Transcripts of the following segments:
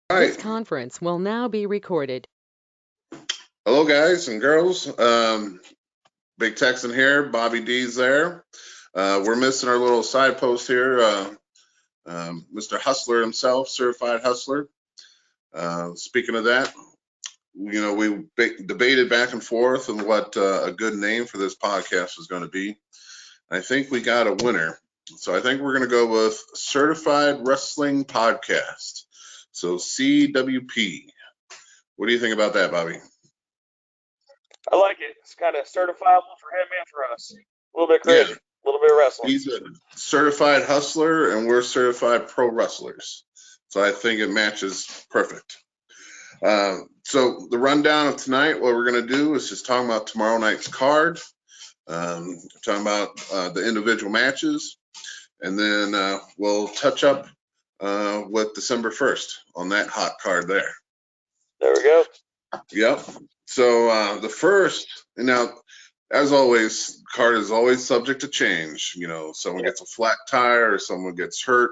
This Right. conference will now be recorded. Hello, guys and girls. Big Texan here. Bobby D's there. We're missing our little side post here. Mr. Hustler himself, certified hustler. Speaking of that, we debated back and forth on what a good name for this podcast was going to be. I think we got a winner. So I think we're going to go with Certified Wrestling Podcast. So CWP. What do you think about that, Bobby? I like it. It's kind of certifiable for him and for us. A little bit Yeah. crazy, a little bit of wrestling. He's a certified hustler, and we're certified pro wrestlers. So I think it matches perfect. So the rundown of tonight, what we're going to do is just talk about tomorrow night's card, talking about the individual matches, and then we'll touch up with December 1st on that hot card there. There we go. Yep. So the first, and now, as always, card is always subject to change. Someone gets a flat tire, or someone gets hurt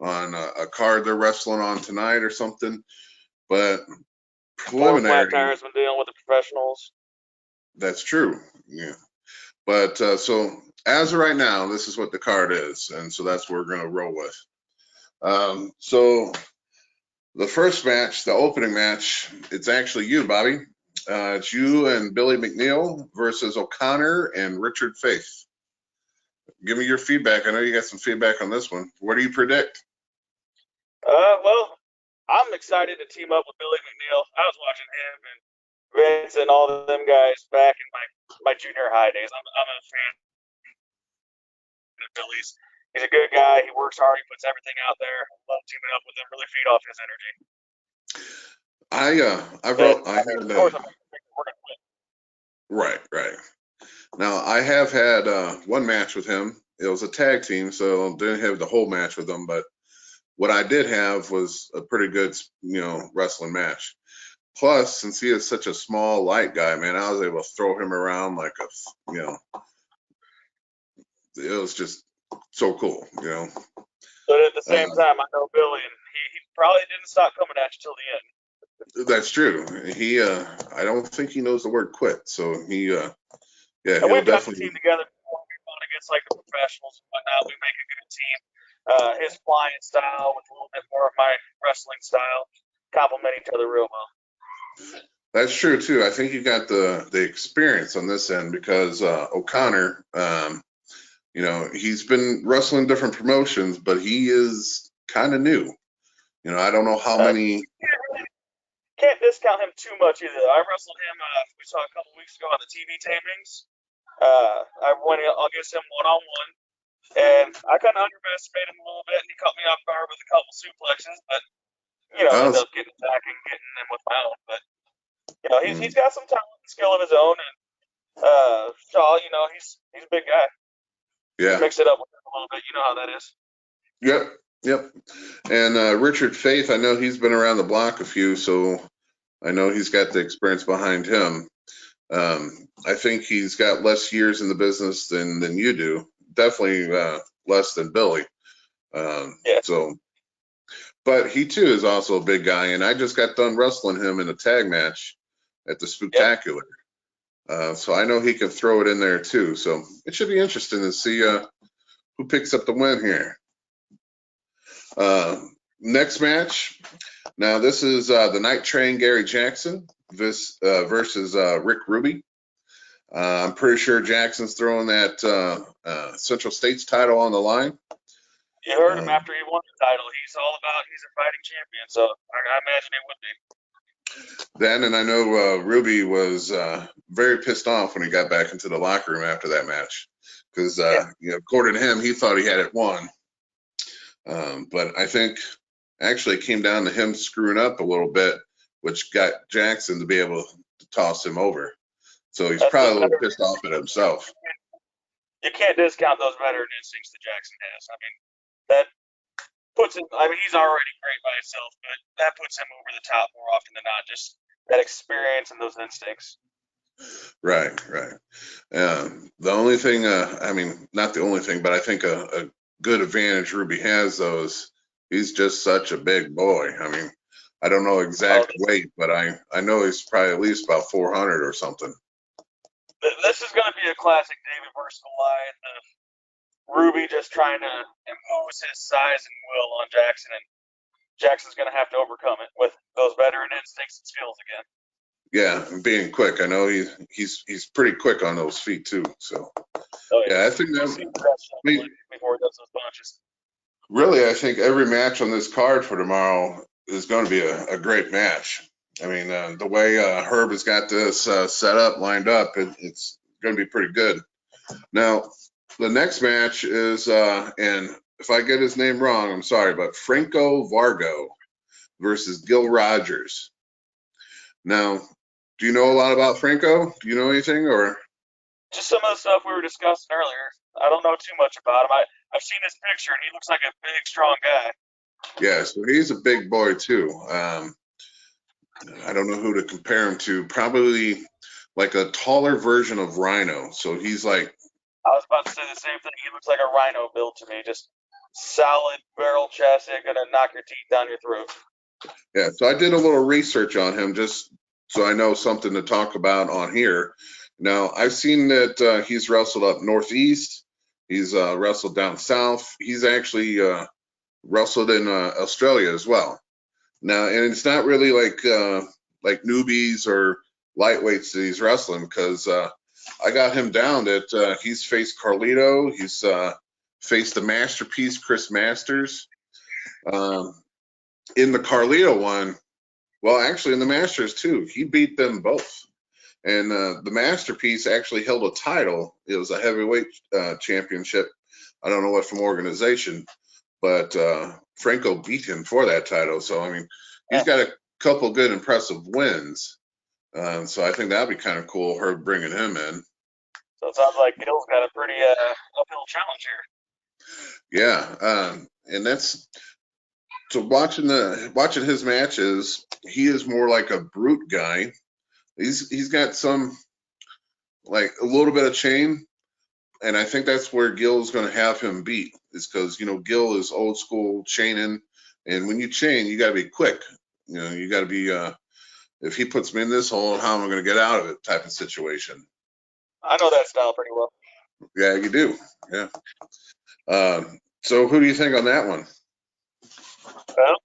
on a card they're wrestling on tonight or something. But preliminary, flat tires when dealing with the professionals. That's true. Yeah. But so as of right now, this is what the card is, and so that's what we're going to roll with. So the first match, the opening match, it's actually you, Bobby. It's you and Billy McNeil versus O'Connor and Richard Faith. Give me your feedback. I know you got some feedback on this one. What do you predict? Well, I'm excited to team up with Billy McNeil. I was watching him and Vince and all of them guys back in my junior high days. I'm a fan of Billy's. He's a good guy. He works hard. He puts everything out there. I love teaming up with him. Really feed off his energy. Right. Now I have had one match with him. It was a tag team, so didn't have the whole match with him, but what I did have was a pretty good, wrestling match. Plus, since he is such a small, light guy, man, I was able to throw him around like it was just so cool, But at the same time, I know Billy, and he probably didn't stop coming at you till the end. That's true. He, I don't think he knows the word quit, so he, and we've got the team together before we fought against like the professionals and whatnot. We make a good team. His flying style with a little bit more of my wrestling style complement each other real well. That's true too. I think you got the experience on this end because O'Connor, he's been wrestling different promotions, but he is kind of new. I don't know how many. Can't discount him too much either. I wrestled him. We saw a couple weeks ago on the TV tapings. I went against him one-on-one, and I kind of underestimated him a little bit, and he caught me off guard with a couple suplexes, but ended up getting back and getting him with my own. But he's got some talent and skill of his own, and Shaw, he's a big guy. Yeah. Mix it up with him a little bit. You know how that is. Yep. And Richard Faith, I know he's been around the block a few, so I know he's got the experience behind him. I think he's got less years in the business than you do. Definitely less than Billy. So, but he too is also a big guy, and I just got done wrestling him in a tag match at the Spooktacular. So I know he can throw it in there too. So it should be interesting to see who picks up the win here. Next match. Now this is the Night Train Gary Jackson versus Rick Ruby. I'm pretty sure Jackson's throwing that Central States title on the line. You heard him after he won the title. He's a fighting champion, so I imagine he would be. Then, and I know Ruby was very pissed off when he got back into the locker room after that match because, according to him, he thought he had it won. But I think actually it came down to him screwing up a little bit, which got Jackson to be able to toss him over. So he's probably a little pissed off at himself. You can't discount those veteran instincts that Jackson has. I mean, that puts him, he's already great by himself, but that puts him over the top more often than not, just that experience and those instincts. Right. The only thing, not the only thing, but I think a good advantage Ruby has, though, is he's just such a big boy. I don't know exact weight, but I know he's probably at least about 400 or something. This is going to be a classic David versus Goliath. Ruby just trying to impose his size and will on Jackson, and Jackson's going to have to overcome it with those veteran instincts and skills again. Yeah, being quick. I know he's pretty quick on those feet too. So yeah, I think that before he does those punches. Really, I think every match on this card for tomorrow is going to be a great match. I mean, the way Herb has got this set up, lined up, it's going to be pretty good. Now, the next match is, and if I get his name wrong, I'm sorry, but Franco Vargo versus Gil Rogers. Now, do you know a lot about Franco? Do you know anything, or? Just some of the stuff we were discussing earlier. I don't know too much about him. I've seen his picture, and he looks like a big, strong guy. Yeah, so he's a big boy, too. I don't know who to compare him to. Probably like a taller version of Rhino. So he's like... I was about to say the same thing. He looks like a Rhino build to me. Just solid barrel chest. Going to knock your teeth down your throat. Yeah, so I did a little research on him just so I know something to talk about on here. Now, I've seen that he's wrestled up northeast. He's wrestled down south. He's actually wrestled in Australia as well. Now, and it's not really like newbies or lightweights that he's wrestling, because I got him down that he's faced Carlito. He's faced the Masterpiece, Chris Masters. In the Carlito one, well, actually in the Masters too, he beat them both. And the Masterpiece actually held a title. It was a heavyweight championship. I don't know what from organization, but Franco beat him for that title. So, I mean, he's got a couple good impressive wins. So I think that'd be kind of cool, her bringing him in. So it sounds like Gil's got a pretty uphill challenge here. Yeah, and that's... So watching his matches, he is more like a brute guy. He's got some, like, a little bit of chain, and I think that's where Gil's going to have him beat, is because, you know, Gil is old school chaining, and when you chain, you got to be quick. You know, you got to be, if he puts me in this hole, how am I going to get out of it type of situation. I know that style pretty well. Yeah, you do. Yeah. So who do you think on that one? Well,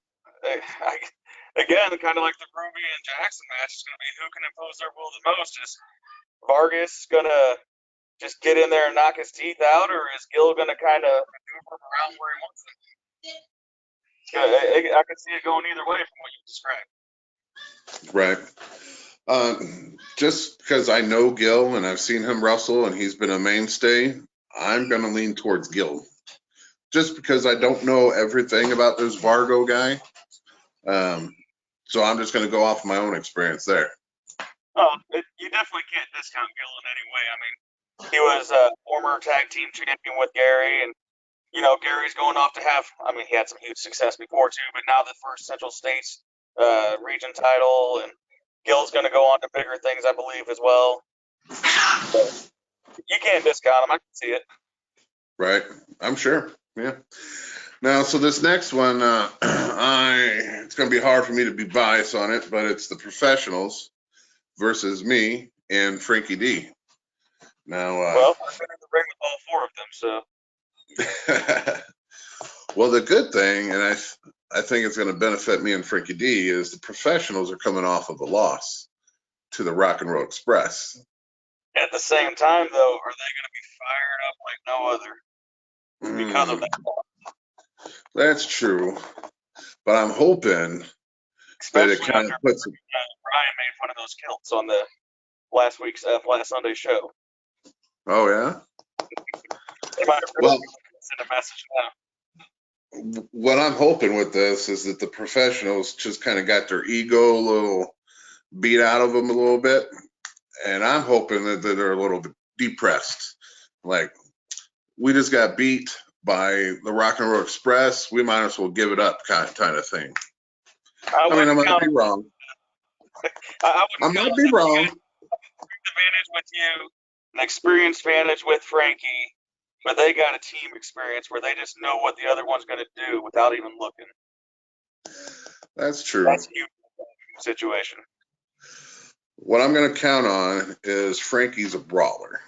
again, kind of like the Ruby and Jackson match, it's going to be who can impose their will the most. Is Vargas going to just get in there and knock his teeth out, or is Gil going to kind of maneuver around where he wants it? I can see it going either way from what you described. Right. Just because I know Gil and I've seen him wrestle and he's been a mainstay, I'm going to lean towards Gil. Just because I don't know everything about this Vargo guy. So I'm just going to go off my own experience there. You definitely can't discount Gil in any way. I mean, he was a former tag team champion with Gary, and, you know, Gary's going off to have, I mean, he had some huge success before too, but now the first Central States region title, and Gil's going to go on to bigger things, I believe, as well. But you can't discount him. I can see it. Right. I'm sure. Yeah. Now, so this next one, it's going to be hard for me to be biased on it, but it's the professionals versus me and Frankie D. Now, well, I've been in the ring with all four of them, so. Well, the good thing, and I think it's going to benefit me and Frankie D, is the professionals are coming off of a loss to the Rock and Roll Express. At the same time, though, are they going to be fired up like no other because of that? That's true, but I'm hoping especially that it kind of puts. Brian made fun of those kilts on the last Sunday's show. Oh yeah. Well, send a message now. What I'm hoping with this is that the professionals just kind of got their ego a little beat out of them a little bit, and I'm hoping that they're a little bit depressed. Like, we just got beat by the Rock and Roll Express. We might as well give it up, kind of thing. I mean, I might be wrong. I might be wrong. Advantage with you, an experience advantage with Frankie, but they got a team experience where they just know what the other one's going to do without even looking. That's true. That's huge situation? What I'm going to count on is Frankie's a brawler.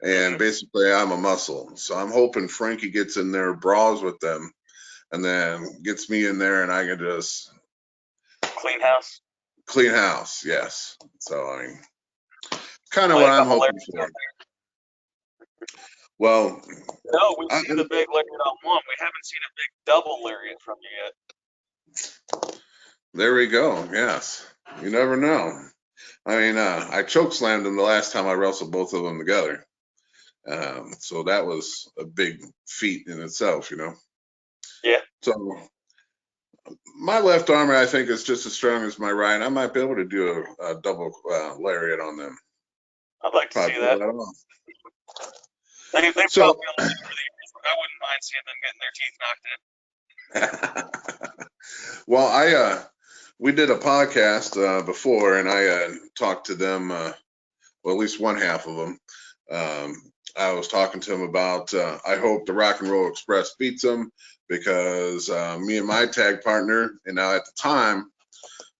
And basically, I'm a muscle. So I'm hoping Frankie gets in there, brawls with them, and then gets me in there, and I can just Clean house. clean house. Yes. So I mean, kind of Play what a I'm couple hoping Larrys for. out there. Well, No, we've seen the big lariat on one. We haven't seen a big double lariat from you yet. there we go. Yes. You never know. I mean, I choke slammed him the last time I wrestled both of them together. So that was a big feat in itself, you know. Yeah. So my left arm, I think, is just as strong as my right. I might be able to do a double lariat on them. I'd like to Probably see pull that. off. They So- probably only over the years, but I wouldn't mind seeing them getting their teeth knocked in. Well, we did a podcast before, and I talked to them, well, at least one half of them. I was talking to them about, I hope the Rock and Roll Express beats them, because me and my tag partner, and now at the time,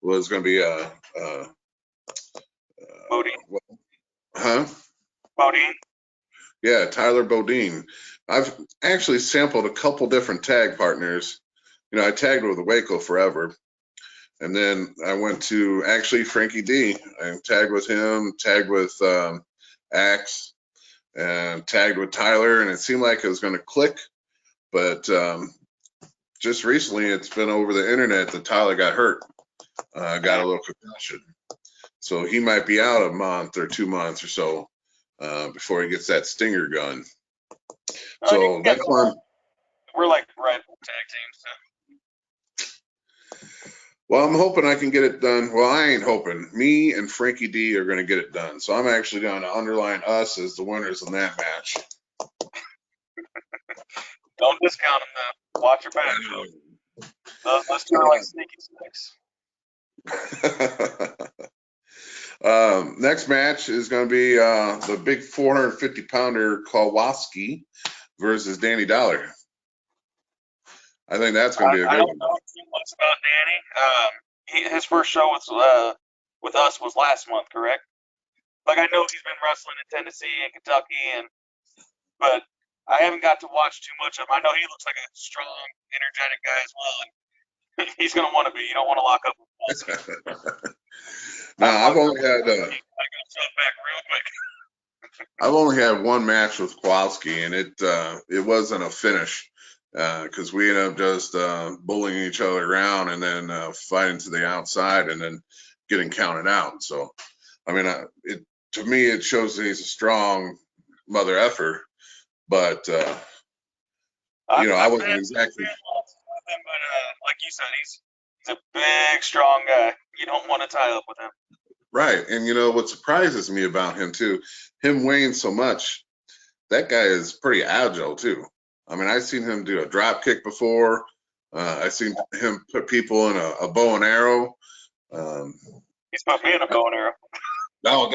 was going to be Bodine. Huh? Bodine. Yeah, Tyler Bodine. I've actually sampled a couple different tag partners. You know, I tagged with Waco forever. And then I went to actually Frankie D. I tagged with him, tagged with Axe, and tagged with Tyler, and it seemed like it was going to click. But just recently, it's been over the internet that Tyler got hurt, got a little concussion. So he might be out a month or 2 months or so before he gets that stinger gun. So that's why we're like Red Bull tag teams. So. Well, I'm hoping I can get it done. Well, I ain't hoping. Me and Frankie D are going to get it done. So I'm actually going to underline us as the winners in that match. Don't discount them, though. Watch your back. Those two are like sneaky snakes. Next match is going to be the big 450-pounder Kowalski versus Danny Dollar. I think that's going to be a good one. I don't know too much about Danny. His first show with us was last month, correct? Like, I know he's been wrestling in Tennessee and Kentucky, but I haven't got to watch too much of him. I know he looks like a strong, energetic guy as well. And he's going to want to be. You don't want to lock up with Kowalski. No, I've only had. I got stuff back real quick. I've only had one match with Kowalski, and it wasn't a finish because we ended up just bullying each other around and then fighting to the outside and then getting counted out. So, I mean, to me, it shows that he's a strong mother effer, but I wasn't exactly. With him, but like you said, he's a big, strong guy. You don't want to tie up with him. Right. And what surprises me about him too, him weighing so much, that guy is pretty agile too. I mean, I've seen him do a drop kick before. I've seen him put people in a bow and arrow. He's put me in a bow and arrow. No,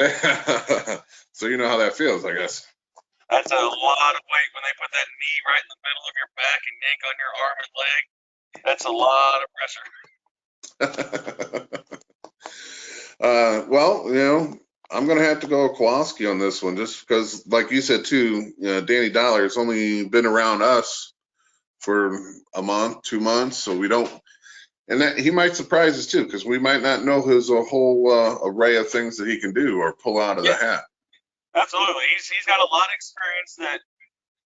so you know how that feels, I guess. That's a lot of weight when they put that knee right in the middle of your back and yank on your arm and leg. That's a lot of pressure. Well, I'm going to have to go Kowalski on this one just because, like you said, too, Danny Dollar has only been around us for a month, 2 months, so we don't – and that he might surprise us, too, because we might not know his whole array of things that he can do or pull out of the hat. Absolutely. He's got a lot of experience that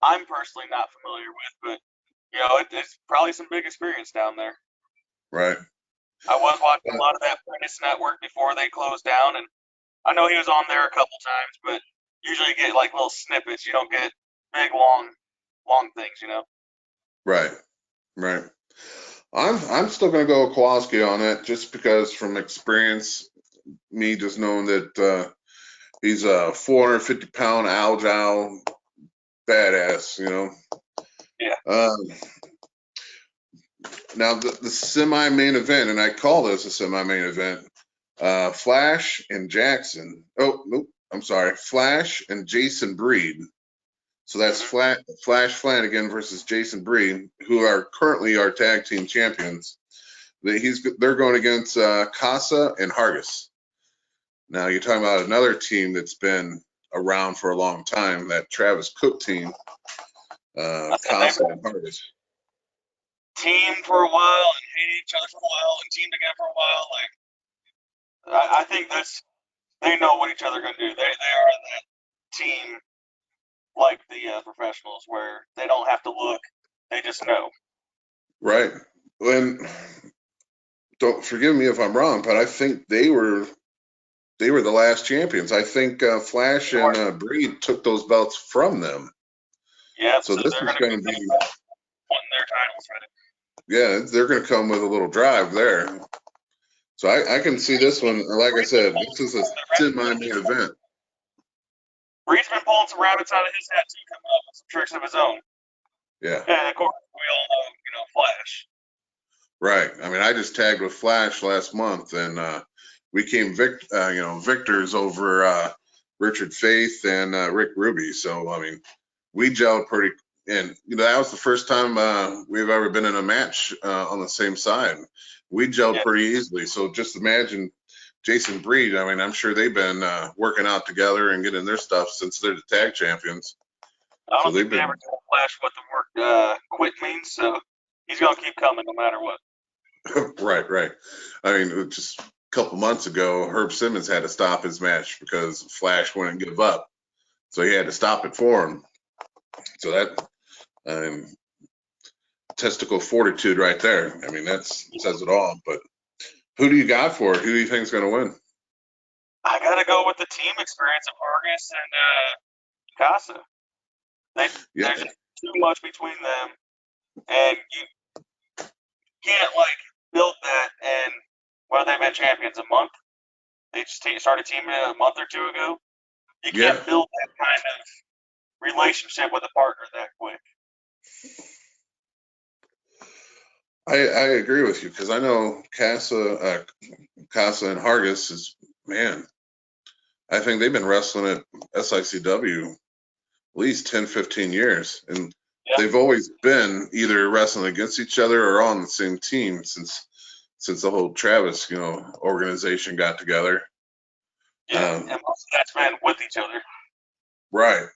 I'm personally not familiar with, but, it's probably some big experience down there. Right. I was watching a lot of that Prentice Network before they closed down, and I know he was on there a couple times, but usually you get like little snippets. You don't get big, long things, Right. I'm still going to go Kowalski on it just because from experience, me just knowing that he's a 450-pound agile badass, Yeah. Now the semi-main event, and I call this a semi-main event, Flash and Jackson. Oh, nope. I'm sorry. Flash and Jason Breed. So that's Flash Flanagan versus Jason Breed, who are currently our tag team champions. They're going against Casa and Hargis. Now you're talking about another team that's been around for a long time, that Travis Cook team, Casa and Hargis. Team for a while and hate each other for a while and team together for a while. Like I think they know what each other are gonna do. They are that team like the professionals where they don't have to look, they just know. Right. And don't forgive me if I'm wrong, but I think they were the last champions. I think Flash and Breed took those belts from them. Yeah, so this they're is going to be wanting their titles, right? Yeah, they're going to come with a little drive there. So I can see this one. Like I said, this is a semi-main event. Breed's been pulling some rabbits out of his hat too, coming up with some tricks of his own. Yeah. And of course, we all know, Flash. Right. I mean, I just tagged with Flash last month, and we came victors over Richard Faith and Rick Ruby. So I mean, we gelled pretty, and that was the first time we've ever been in a match on the same side. We gelled pretty easily. So just imagine Jason Breed. I mean, I'm sure they've been working out together and getting their stuff since they're the tag champions. I don't think they ever told Flash what the word quit means, so he's gonna keep coming no matter what. Right. I mean, just a couple months ago, Herb Simmons had to stop his match because Flash wouldn't give up. So he had to stop it for him. So that testicle fortitude right there. I mean, that says it all. But who do you got for it? Who do you think is going to win? I got to go with the team experience of Argus and Casa. There's just too much between them, and you can't build that. And they've been champions a month. They just started teaming a month or two ago. You can't build that kind of relationship with a partner that quick. I agree with you, because I know Casa and Hargis is, man, I think they've been wrestling at SICW at least 10, 15 years. And they've always been either wrestling against each other or on the same team since the whole Travis, organization got together. Yeah, and most of that's been with each other. Right.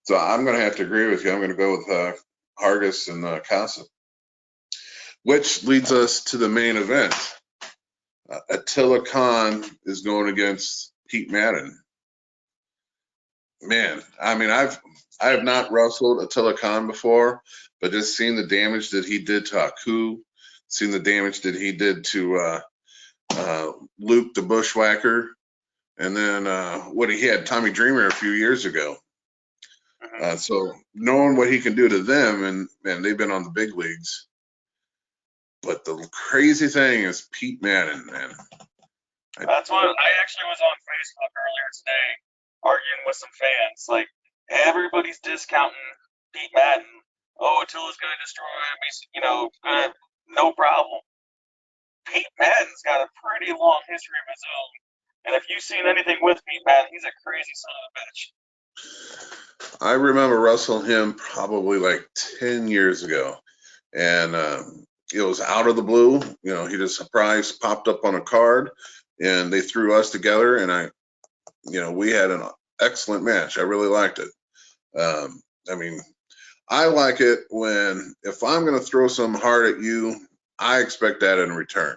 So I'm going to have to agree with you. I'm going to go with Hargis and Casa. Which leads us to the main event. Attila Khan is going against Pete Madden. Man, I mean, I have not wrestled Attila Khan before, but just seeing the damage that he did to Haku, seeing the damage that he did to Luke the Bushwhacker, and then what he had Tommy Dreamer a few years ago. So knowing what he can do to them, and they've been on the big leagues. But the crazy thing is Pete Madden, man. That's what I actually was on Facebook earlier today arguing with some fans. Everybody's discounting Pete Madden. Oh, Attila's going to destroy him. He's, no problem. Pete Madden's got a pretty long history of his own. And if you've seen anything with Pete Madden, he's a crazy son of a bitch. I remember wrestling him probably 10 years ago. And it was out of the blue. He just surprise popped up on a card, and they threw us together, and we had an excellent match. I really liked it. I mean, I like it when, if I'm going to throw some heart at you, I expect that in return.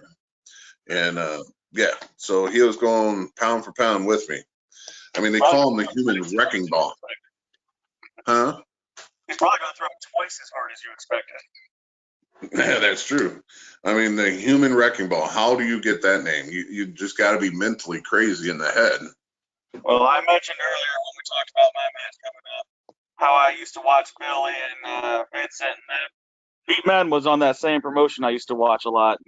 And so he was going pound for pound with me. I mean, they call him the human wrecking ball. Huh? He's probably going to throw twice as hard as you expected. Yeah, that's true. I mean, the human wrecking ball. How do you get that name? You just got to be mentally crazy in the head. Well, I mentioned earlier when we talked about my match coming up how I used to watch Billy and Vincent and them. Pete Madden was on that same promotion I used to watch a lot.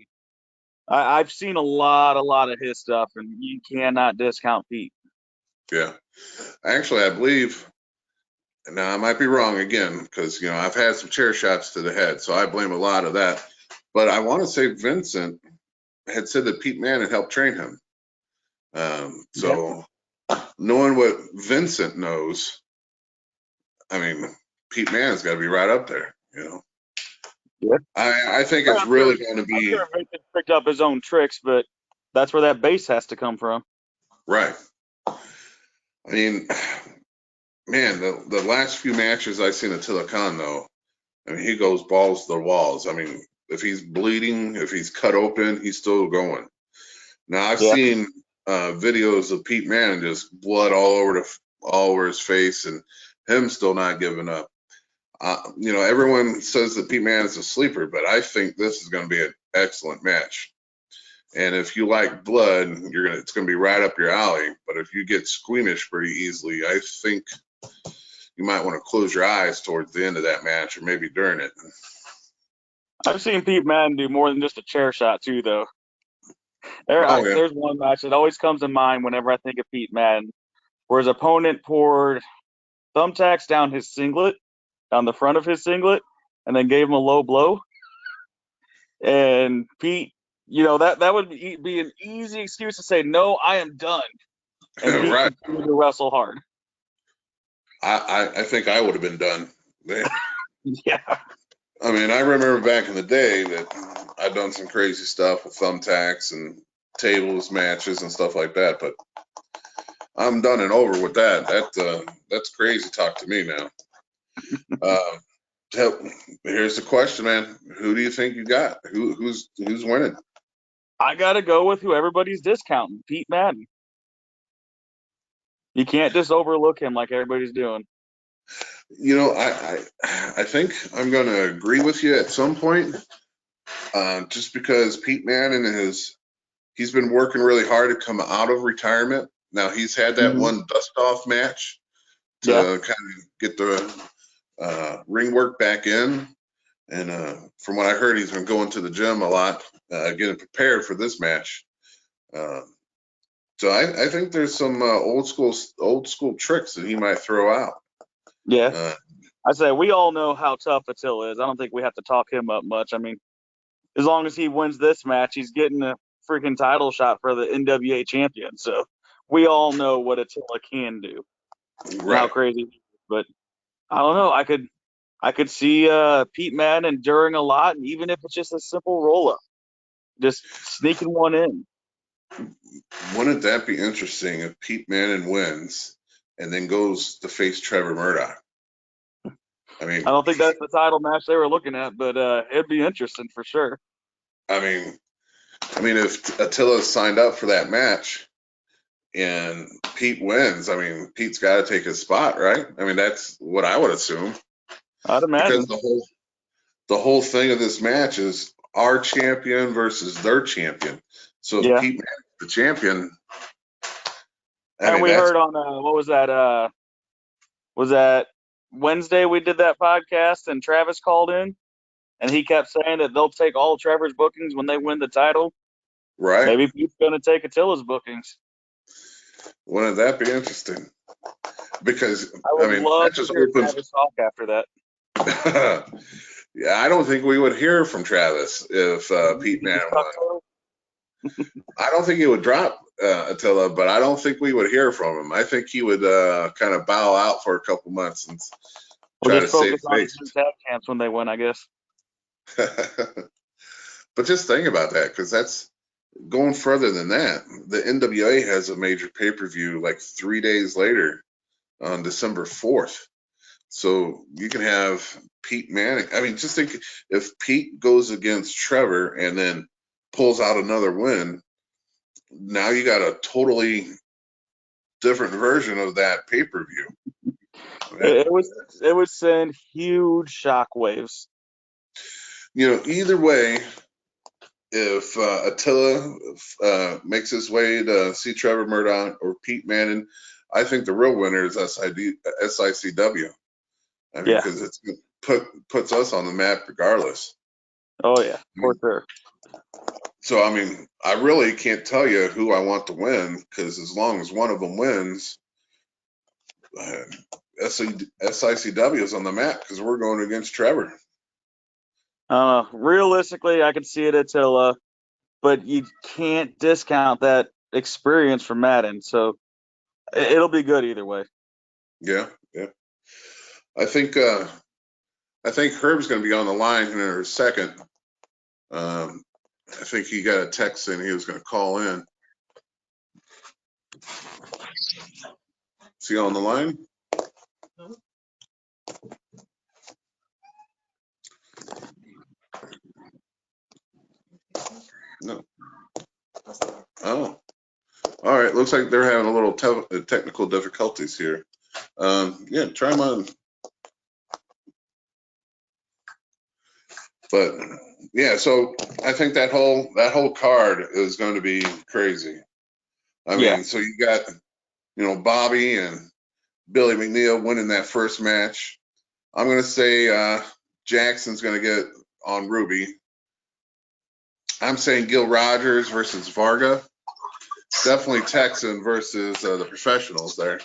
I've seen a lot of his stuff, and you cannot discount Pete. Yeah. Actually, I believe, now I might be wrong again, because, I've had some chair shots to the head, so I blame a lot of that. But I want to say Vincent had said that Pete Madden helped train him. Knowing what Vincent knows, I mean, Pete Madden's got to be right up there, Yeah. I think it's really going to I'm be sure Vincent picked up his own tricks, but that's where that base has to come from. right. I mean, man, the last few matches I've seen Attila Khan, though, I mean, he goes balls to the walls. I mean, if he's bleeding, if he's cut open, he's still going. Now I've Yeah. seen videos of Pete Manning just blood all over his face, and him still not giving up. Everyone says that Pete Manning is a sleeper, but I think this is going to be an excellent match. And if you like blood, it's going to be right up your alley. But if you get squeamish pretty easily, I think you might want to close your eyes towards the end of that match, or maybe during it. I've seen Pete Madden do more than just a chair shot too, though. Oh yeah, There's one match that always comes to mind whenever I think of Pete Madden, where his opponent poured thumbtacks down his singlet, down the front of his singlet, and then gave him a low blow. And Pete, that would be an easy excuse to say, no, I am done. And Pete right. continued to wrestle hard. I think I would have been done. Yeah. I mean, I remember back in the day that I'd done some crazy stuff with thumbtacks and tables matches and stuff like that, but I'm done and over with that. That's crazy talk to me now. Here's the question, man. Who do you think you got? Who's winning? I got to go with who everybody's discounting, Pete Madden. You can't just overlook him like everybody's doing. I think I'm going to agree with you at some point, just because Pete Manning he's been working really hard to come out of retirement. Now he's had that one dust-off match to kind of get the ring work back in. And from what I heard, he's been going to the gym a lot, getting prepared for this match. So I think there's some old school tricks that he might throw out. Yeah. I say we all know how tough Attila is. I don't think we have to talk him up much. I mean, as long as he wins this match, he's getting a freaking title shot for the NWA champion. So we all know what Attila can do. Right. How crazy he is. But I don't know. I could see Pete Madden enduring a lot, and even if it's just a simple roll up, just sneaking one in. Wouldn't that be interesting if Pete Manning wins and then goes to face Trevor Murdoch? I mean, I don't think that's the title match they were looking at, but it'd be interesting for sure. I mean, if Attila signed up for that match and Pete wins, I mean, Pete's got to take his spot, right? I mean, that's what I would assume. I'd imagine. Because the whole thing of this match is our champion versus their champion. So if Pete Manning's the champion, and we heard on what was that? Was that Wednesday we did that podcast and Travis called in and he kept saying that they'll take all Trevor's bookings when they win the title. Right. Maybe Pete's going to take Attila's bookings. Wouldn't that be interesting? Because I would love that to just hear opens. Travis talk after that. Yeah, I don't think we would hear from Travis if Pete Manning won. I don't think he would drop Attila, but I don't think we would hear from him. I think he would kind of bow out for a couple months and try to save face. On tag camps when they win, I guess. But just think about that, because that's going further than that. The NWA has a major pay-per-view like 3 days later on December 4th. So you can have Pete Manning. I mean, just think if Pete goes against Trevor and then pulls out another win, now you got a totally different version of that pay-per-view. It would send huge shockwaves. Either way, if Attila makes his way to see Trevor Murdoch or Pete Manning, I think the real winner is SICW. I mean, because it's puts us on the map regardless. Oh yeah, for sure. So I mean, I really can't tell you who I want to win, because as long as one of them wins, SICW is on the map because we're going against Trevor. Realistically, I could see it Attila, but you can't discount that experience from Madden. So it'll be good either way. Yeah. I think I think Herb's going to be on the line in a second. I think he got a text saying he was going to call in. Is he on the line? No. Oh. All right. Looks like they're having a little technical difficulties here. Yeah, try them on. But yeah, so I think that whole card is going to be crazy. I mean, so you got, Bobby and Billy McNeil winning that first match. I'm going to say Jackson's going to get on Ruby. I'm saying Gil Rogers versus Varga. Definitely Texan versus the professionals there.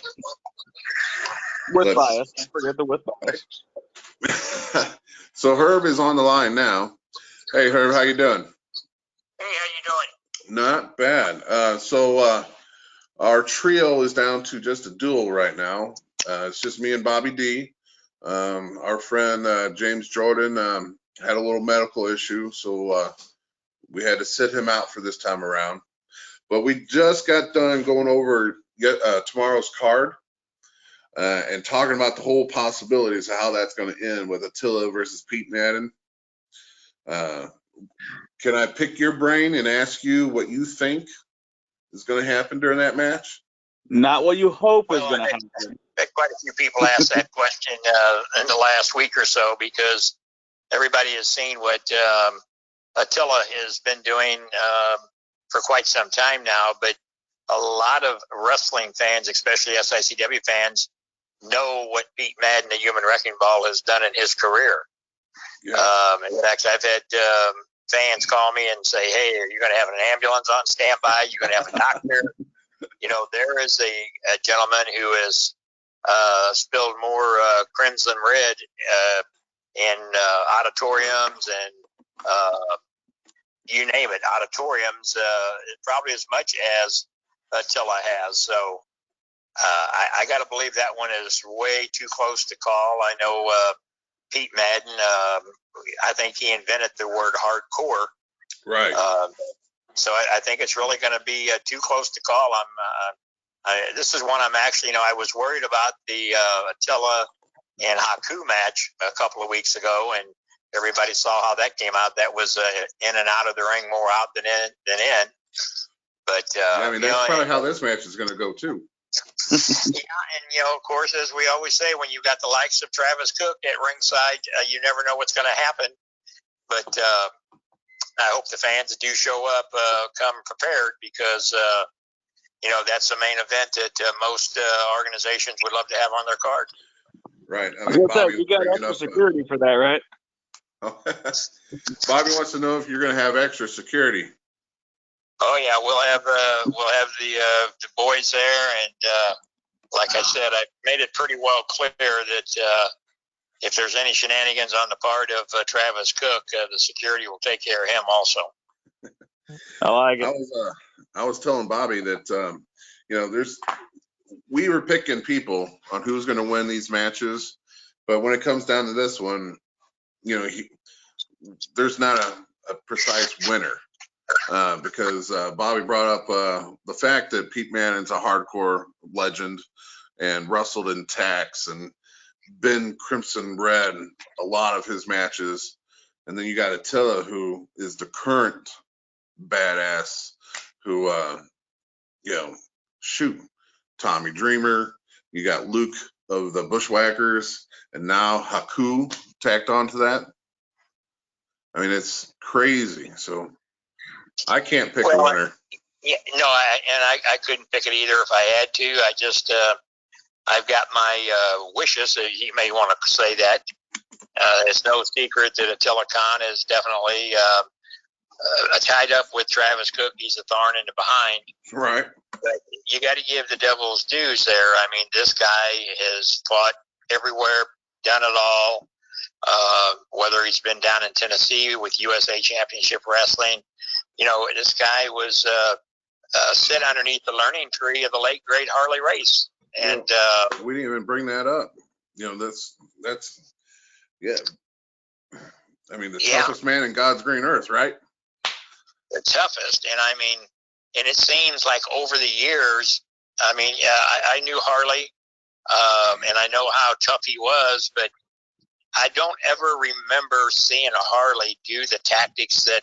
With bias. Don't forget the with bias. So Herb is on the line now. Hey, Herb, how you doing? Hey, how you doing? Not bad. So our trio is down to just a duel right now. It's just me and Bobby D. Our friend James Jordan had a little medical issue, so we had to sit him out for this time around. But we just got done going over tomorrow's card and talking about the whole possibilities of how that's going to end with Attila versus Pete Madden. Can I pick your brain and ask you what you think is going to happen during that match? Not what you hope is going to happen. Quite a few people asked that question in the last week or so, because everybody has seen what Attila has been doing for quite some time now. But a lot of wrestling fans, especially SICW fans, know what Pete Madden, the Human Wrecking Ball, has done in his career. Yeah. In fact, I've had fans call me and say, "Hey, are you going to have an ambulance on standby? You're going to have a doctor?" There is a gentleman who has spilled more crimson red in auditoriums and you name it, auditoriums, probably as much as Attila has. So I got to believe that one is way too close to call. I know Pete Madden, I think he invented the word hardcore. Right. So I think it's really going to be too close to call. This is one I'm actually, I was worried about the Attila and Haku match a couple of weeks ago, and everybody saw how that came out. That was in and out of the ring, more out than in. But that's probably how this match is going to go too. Yeah, and of course, as we always say, when you've got the likes of Travis Cook at ringside, you never know what's going to happen. But I hope the fans do show up, come prepared, because that's the main event that most organizations would love to have on their card. Right. I mean, Bobby, you got extra security for that, right? Bobby wants to know if you're going to have extra security. Oh yeah, we'll have the boys there, and like I said, I made it pretty well clear that if there's any shenanigans on the part of Travis Cook, the security will take care of him also. I like it. I was telling Bobby that we were picking people on who's going to win these matches, but when it comes down to this one, there's not a precise winner because Bobby brought up the fact that Pete Manning's a hardcore legend and wrestled in Tax and been Crimson Red in a lot of his matches. And then you got Attila, who is the current badass who, Tommy Dreamer, you got Luke of the Bushwhackers, and now Haku tacked onto that. I mean, it's crazy. So I can't pick a winner. Yeah, no, I couldn't pick it either if I had to. I just, I've got my wishes. You may want to say that. It's no secret that Attila Khan is definitely tied up with Travis Cook. He's a thorn in the behind. Right. But you got to give the devil's dues there. I mean, this guy has fought everywhere, done it all. Whether he's been down in Tennessee with USA Championship Wrestling, this guy was sit underneath the learning tree of the late great Harley Race. And we didn't even bring that up. That's I mean, the Yeah. toughest man in God's green earth, right? The toughest. And I mean, and it seems like over the years, I mean, I knew Harley, and I know how tough he was, but I don't ever remember seeing a Harley do the tactics that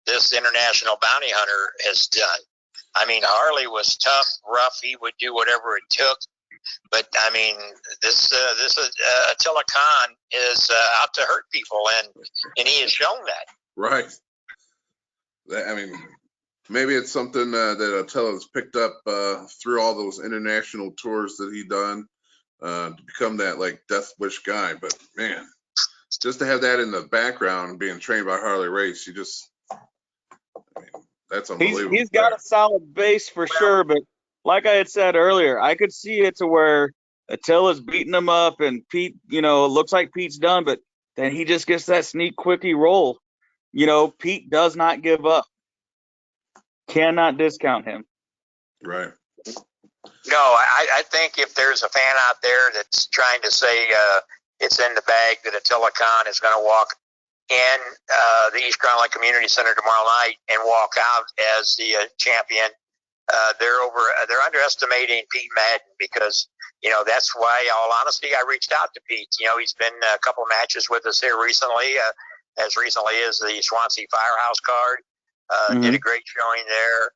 this international bounty hunter has done. I mean, Harley was tough, rough. He would do whatever it took. But I mean, this Attila Khan is out to hurt people, and he has shown that. Right. I mean, maybe it's something that Attila's picked up through all those international tours that he done to become that like death wish guy. But man, just to have that in the background, being trained by Harley Race, I mean, that's unbelievable. He's got a solid base for sure, but like I had said earlier, I could see it to where Attila's beating him up, and Pete, it looks like Pete's done, but then he just gets that sneak quickie roll. Pete does not give up. Cannot discount him. Right. No, I think if there's a fan out there that's trying to say it's in the bag that Attila Khan is going to walk in the East Crown Lake Community Center tomorrow night and walk out as the champion, they're underestimating Pete Madden, because that's why, in all honesty, I reached out to Pete. He's been a couple matches with us here recently, as recently as the Swansea Firehouse card. Did a great showing there.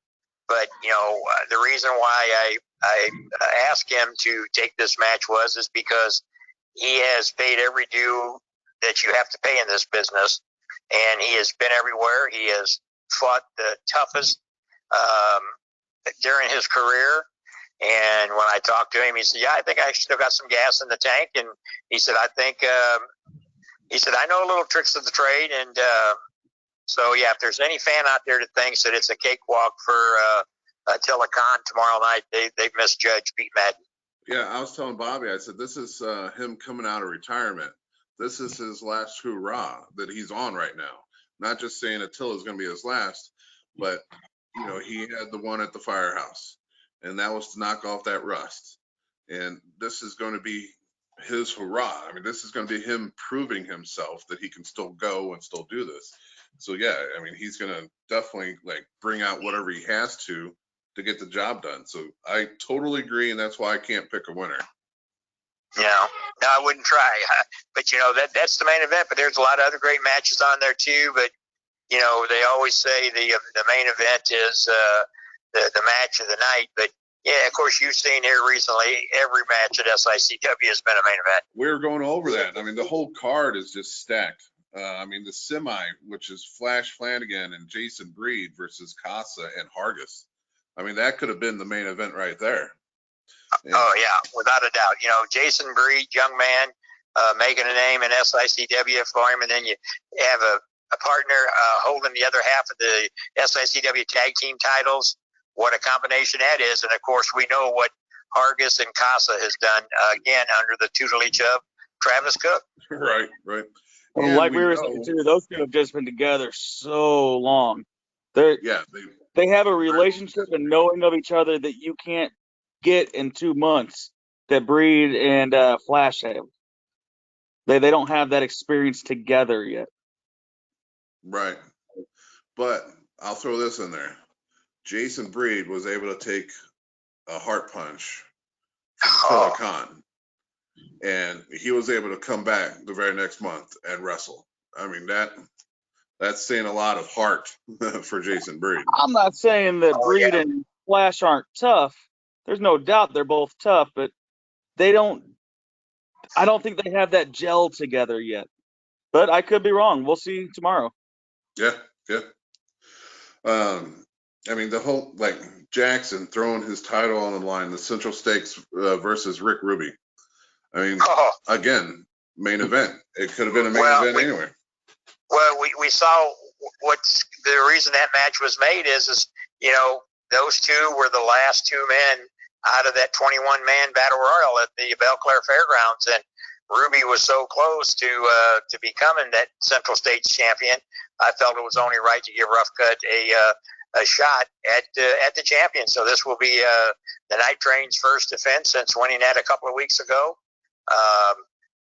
But the reason why I asked him to take this match is because he has paid every due that you have to pay in this business, and he has been everywhere. He has fought the toughest during his career. And when I talked to him, he said, "Yeah, I think I still got some gas in the tank." And he said, "I know little tricks of the trade." And so, yeah, if there's any fan out there that thinks that it's a cakewalk for Attila Khan tomorrow night, they've misjudged Pete Madden. Yeah, I was telling Bobby, I said, this is him coming out of retirement. This is his last hurrah that he's on right now. Not just saying Attila is going to be his last, but, he had the one at the Firehouse, and that was to knock off that rust. And this is going to be his hurrah. I mean, this is going to be him proving himself that he can still go and still do this. So, yeah, I mean, he's going to definitely, bring out whatever he has to get the job done. So I totally agree, and that's why I can't pick a winner. No, I wouldn't try. But, that's the main event. But there's a lot of other great matches on there, too. But, they always say the main event is the match of the night. But, yeah, of course, you've seen here recently, every match at SICW has been a main event. We were going over that. I mean, the whole card is just stacked. I mean, the semi, which is Flash Flanagan and Jason Breed versus Casa and Hargis. I mean, that could have been the main event right there. Oh, yeah, without a doubt. Jason Breed, young man, making a name in SICW for him, and then you have a partner holding the other half of the SICW tag team titles. What a combination that is. And, of course, we know what Hargis and Casa has done, again, under the tutelage of Travis Cook. Right. Well, like we were saying, too, those two have just been together so long. They have a relationship and knowing of each other that you can't get in 2 months that Breed and Flash have. They don't have that experience together yet. Right. But I'll throw this in there. Jason Breed was able to take a heart punch from Attila Khan, and he was able to come back the very next month and wrestle. I mean, that's saying a lot of heart for Jason Breed. I'm not saying that Breed and Flash aren't tough. There's no doubt they're both tough, but I don't think they have that gel together yet. But I could be wrong. We'll see tomorrow. Yeah. I mean, the whole, Jackson throwing his title on the line, the Central Stakes versus Rick Ruby. I mean, again, main event. It could have been a main event anyway. Well, we saw what's the reason that match was made is those two were the last two men out of that 21-man battle royal at the Belle Claire Fairgrounds, and Ruby was so close to becoming that Central States champion. I felt it was only right to give Rough Cut a shot at the champion. So this will be the Night Train's first defense since winning that a couple of weeks ago.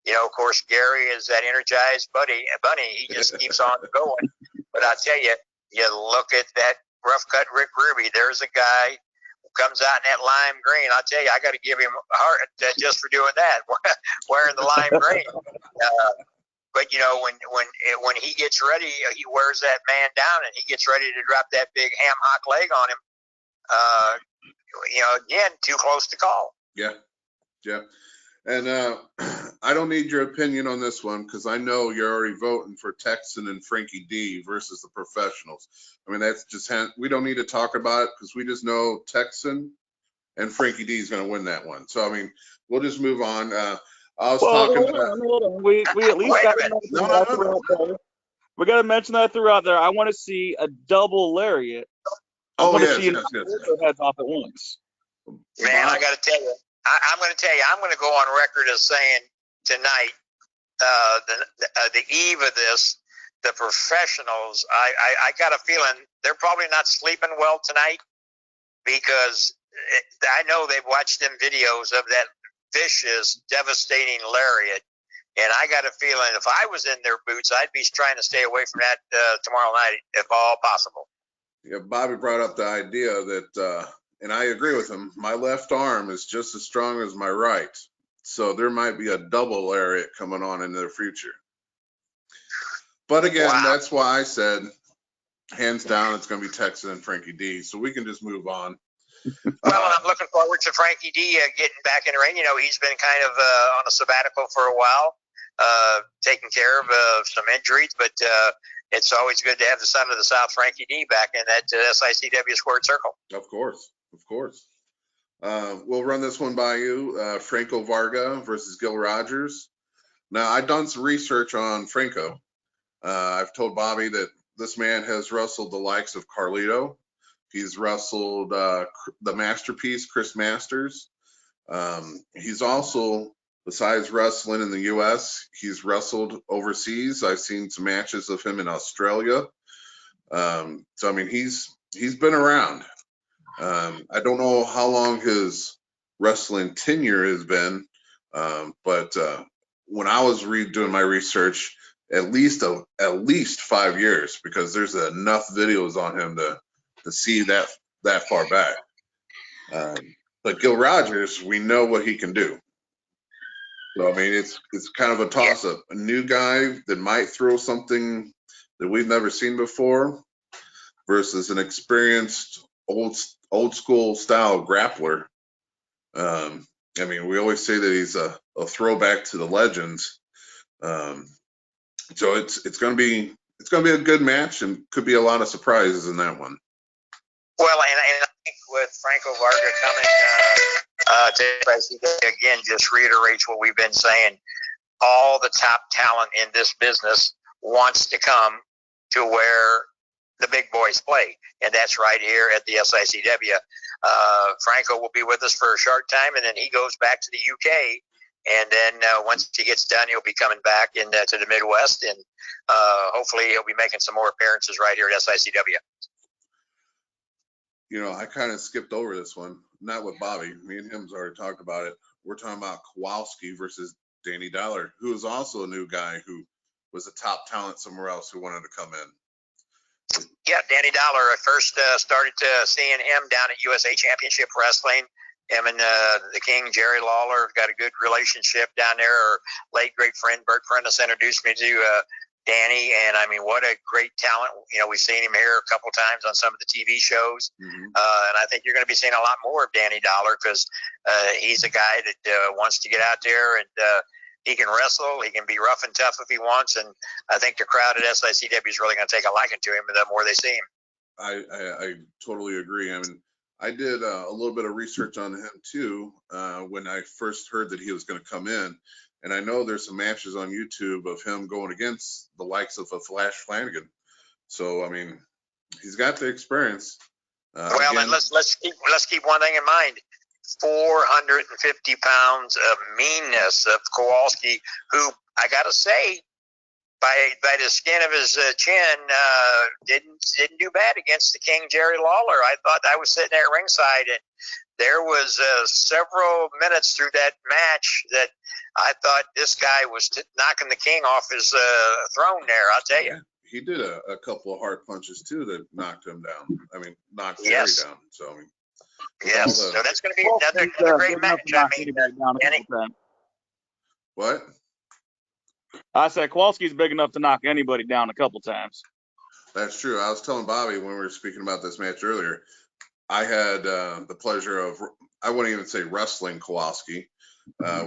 You know, of course, Gary is that energized bunny. He just keeps on going. But I tell you, you look at that rough cut Rick Ruby. There's a guy who comes out in that lime green. I tell you, I got to give him a heart just for doing that, wearing the lime green. But you know, when he gets ready, he wears that man down, and he gets ready to drop that big ham hock leg on him. You know, again, too close to call. Yeah, yeah. And I don't need your opinion on this one because I know you're already voting for Texan and Frankie D versus the professionals. I mean, that's just we don't need to talk about it because we just know Texan and Frankie D is going to win that one. So I mean, we'll just move on. I was talking. Hold on. We at least got to mention that throughout there. We got to mention that throughout there. I want to see a double lariat. I want to see heads off at once. Man, I got to tell you, I'm going to go on record as saying tonight, the eve of this, the professionals, I got a feeling they're probably not sleeping well tonight because I know they've watched them videos of that vicious, devastating lariat. And I got a feeling if I was in their boots, I'd be trying to stay away from that tomorrow night, if all possible. Yeah, Bobby brought up the idea that, and I agree with him, my left arm is just as strong as my right. So there might be a double lariat coming on in the future. But again, That's why I said, hands down, it's going to be Texan and Frankie D. So we can just move on. Well, I'm looking forward to Frankie D getting back in the ring. You know, he's been kind of on a sabbatical for a while, taking care of some injuries, but it's always good to have the son of the South, Frankie D, back in that SICW squared circle. Of course. We'll run this one by you. Franco Varga versus Gil Rogers. Now, I've done some research on Franco. I've told Bobby that this man has wrestled the likes of Carlito. He's wrestled the Masterpiece, Chris Masters. He's also, besides wrestling in the U.S., he's wrestled overseas. I've seen some matches of him in Australia. So, I mean, he's been around. I don't know how long his wrestling tenure has been, but when I was doing my research, at least 5 years, because there's enough videos on him to see that far back. But Gil Rogers, we know what he can do. So I mean, it's kind of a toss-up. A new guy that might throw something that we've never seen before versus an experienced old school style grappler. I mean, we always say that he's a throwback to the legends. So it's going to be a good match and could be a lot of surprises in that one. Well, and I think with Franco Varga coming to again, just reiterates what we've been saying. All the top talent in this business wants to come to where the big boys play, and that's right here at the SICW. Franco will be with us for a short time, and then he goes back to the UK. And then once he gets done, he'll be coming back to the Midwest, and hopefully he'll be making some more appearances right here at SICW. You know, I kind of skipped over this one. Not with Bobby. Me and him's already talked about it. We're talking about Kowalski versus Danny Dollar, who is also a new guy who was a top talent somewhere else who wanted to come in. Yeah, Danny Dollar. I first started seeing him down at USA Championship Wrestling. Him and the King, Jerry Lawler, have got a good relationship down there. Our late great friend Bert Prentice introduced me to Danny, and I mean, what a great talent. You know, we've seen him here a couple times on some of the TV shows, and I think you're going to be seeing a lot more of Danny Dollar because he's a guy that wants to get out there and he can wrestle. He can be rough and tough if he wants, and I think the crowd at SICW is really going to take a liking to him the more they see him. I totally agree. I mean, I did a little bit of research on him too when I first heard that he was going to come in. And I know there's some matches on YouTube of him going against the likes of a Flash Flanagan. So I mean, he's got the experience. Well, again, and let's keep one thing in mind: 450 pounds of meanness of Kowalski, who I gotta say, by the skin of his chin, didn't do bad against the King Jerry Lawler. I thought I was sitting there ringside, and there was several minutes through that match that I thought this guy was knocking the king off his throne there, I'll tell you. He did a couple of hard punches too that knocked him down. I mean, knocked Yes. Gary down. So I mean, yes. So that's going to be another great match. I mean, Kenny. What? I said Kowalski's big enough to knock anybody down a couple times. That's true. I was telling Bobby when we were speaking about this match earlier, I had the pleasure of, I wouldn't even say wrestling Kowalski.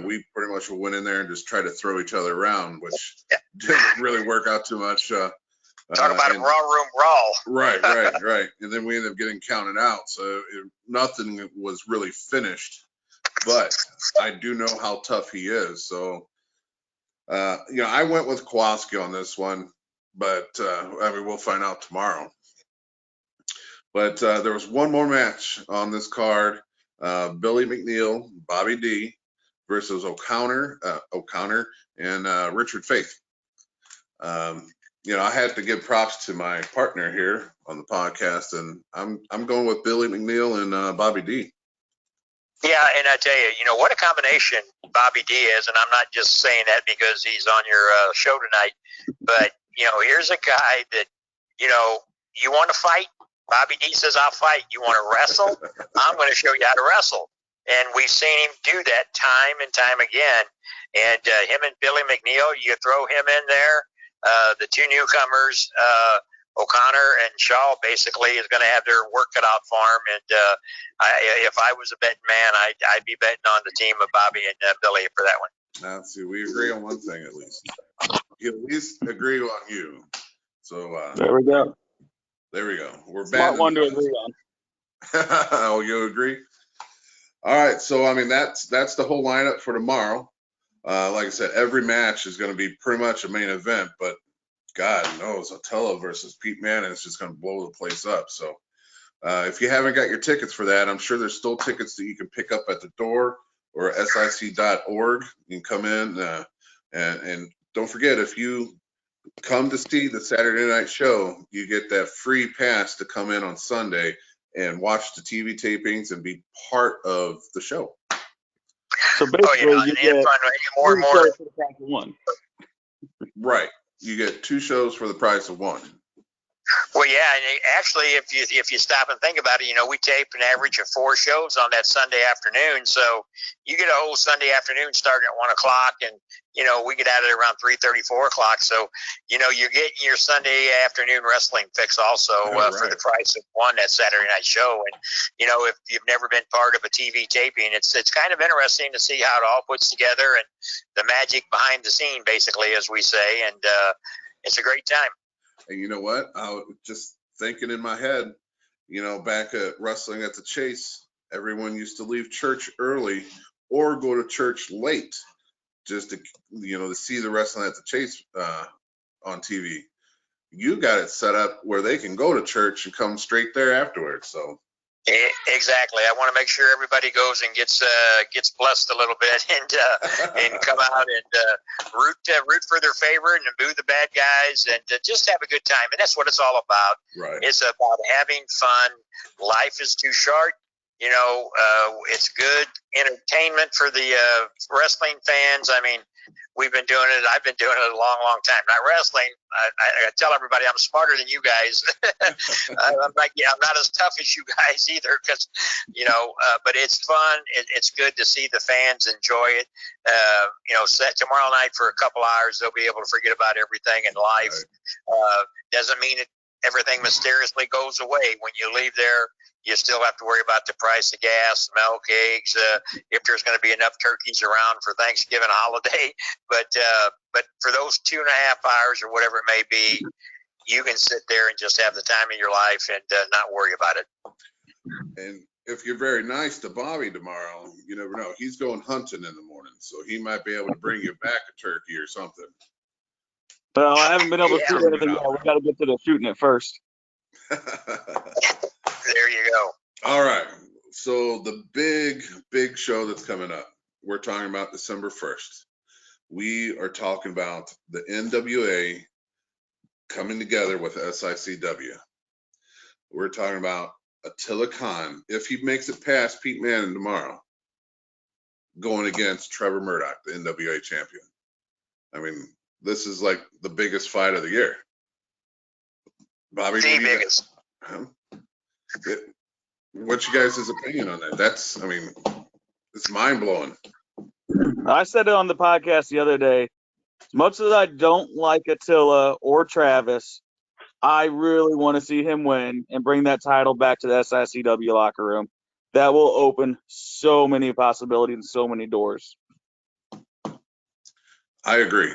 We pretty much went in there and just tried to throw each other around, which didn't really work out too much. Talk about a raw room brawl. Right. And then we ended up getting counted out. So nothing was really finished. But I do know how tough he is. So, I went with Kowalski on this one. But, I mean, we'll find out tomorrow. But there was one more match on this card. Billy McNeil, Bobby D versus O'Connor and Richard Faith. I had to give props to my partner here on the podcast, and I'm going with Billy McNeil and Bobby D. Yeah, and I tell you, what a combination Bobby D is, and I'm not just saying that because he's on your show tonight, but, here's a guy that, you want to fight? Bobby D says, I'll fight. You want to wrestle? I'm going to show you how to wrestle. And we've seen him do that time and time again. And him and Billy McNeil, you throw him in there, the two newcomers, O'Connor and Shaw basically is going to have their work cut out for him. And if I was a betting man, I'd be betting on the team of Bobby and Billy for that one. Now, see, we agree on one thing at least. You at least agree on you. So There we go. There we go. We're Smart bad. one to agree on. Oh, you agree? All right. So, I mean, that's the whole lineup for tomorrow. Like I said, every match is going to be pretty much a main event, but God knows, Otello versus Pete Manning is just going to blow the place up. So if you haven't got your tickets for that, I'm sure there's still tickets that you can pick up at the door or SIC.org. You can come in and don't forget, if you come to see the Saturday night show, you get that free pass to come in on Sunday and watch the TV tapings and be part of the show. So basically, you get more and more. For the price of one. Right. You get 2 shows for the price of 1. Well, yeah, and actually, if you stop and think about it, we tape an average of 4 shows on that Sunday afternoon. So you get a whole Sunday afternoon starting at 1 o'clock, and we get out of there around 3:30, 4 o'clock. So you're getting your Sunday afternoon wrestling fix also for the price of 1 that Saturday night show. And if you've never been part of a TV taping, it's kind of interesting to see how it all puts together and the magic behind the scene, basically, as we say. And it's a great time. And you know what? I was just thinking in my head, back at wrestling at the Chase, everyone used to leave church early or go to church late just to, to see the wrestling at the Chase on TV. You got it set up where they can go to church and come straight there afterwards. So. Exactly. I want to make sure everybody goes and gets blessed a little bit and come out and root for their favorite and boo the bad guys and just have a good time. And that's what it's all about. Right. It's about having fun. Life is too short. It's good entertainment for the wrestling fans. I mean, we've been doing it. I've been doing it a long, long time. Not wrestling. I tell everybody I'm smarter than you guys. I'm not as tough as you guys either, because but it's fun. It's good to see the fans enjoy it. Set tomorrow night for a couple hours, they'll be able to forget about everything in life. Right. Doesn't mean everything mysteriously goes away when you leave there. You still have to worry about the price of gas, milk, eggs, if there's going to be enough turkeys around for Thanksgiving holiday. But for those 2.5 hours or whatever it may be, you can sit there and just have the time of your life and not worry about it. And if you're very nice to Bobby tomorrow, you never know. He's going hunting in the morning, so he might be able to bring you back a turkey or something. Well, I haven't been able to shoot anything yet. We got to get to the shooting it first. There you go. All right. So the big show that's coming up, we're talking about December 1st. We are talking about the NWA coming together with SICW. We're talking about Attila Khan, if he makes it past Pete Manning tomorrow, going against Trevor Murdoch, the NWA champion. I mean, this is like the biggest fight of the year. Bobby, The biggest. What's you guys' opinion on that? That's, I mean, it's mind blowing. I said it on the podcast the other day. As much as I don't like Attila or Travis, I really want to see him win and bring that title back to the SICW locker room. That will open so many possibilities and so many doors. I agree.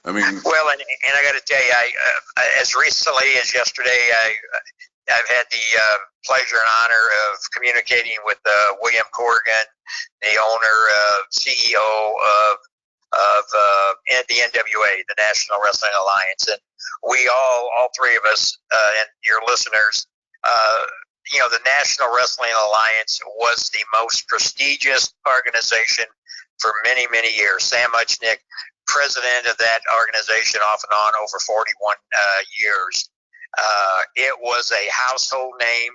I mean, Well, and I got to tell you, as recently as yesterday, I've had the pleasure and honor of communicating with William Corrigan, the owner, CEO of the NWA, the National Wrestling Alliance, and we all three of us, and your listeners, the National Wrestling Alliance was the most prestigious organization for many, many years. Sam Muchnick, president of that organization off and on over 41 years. It was a household name.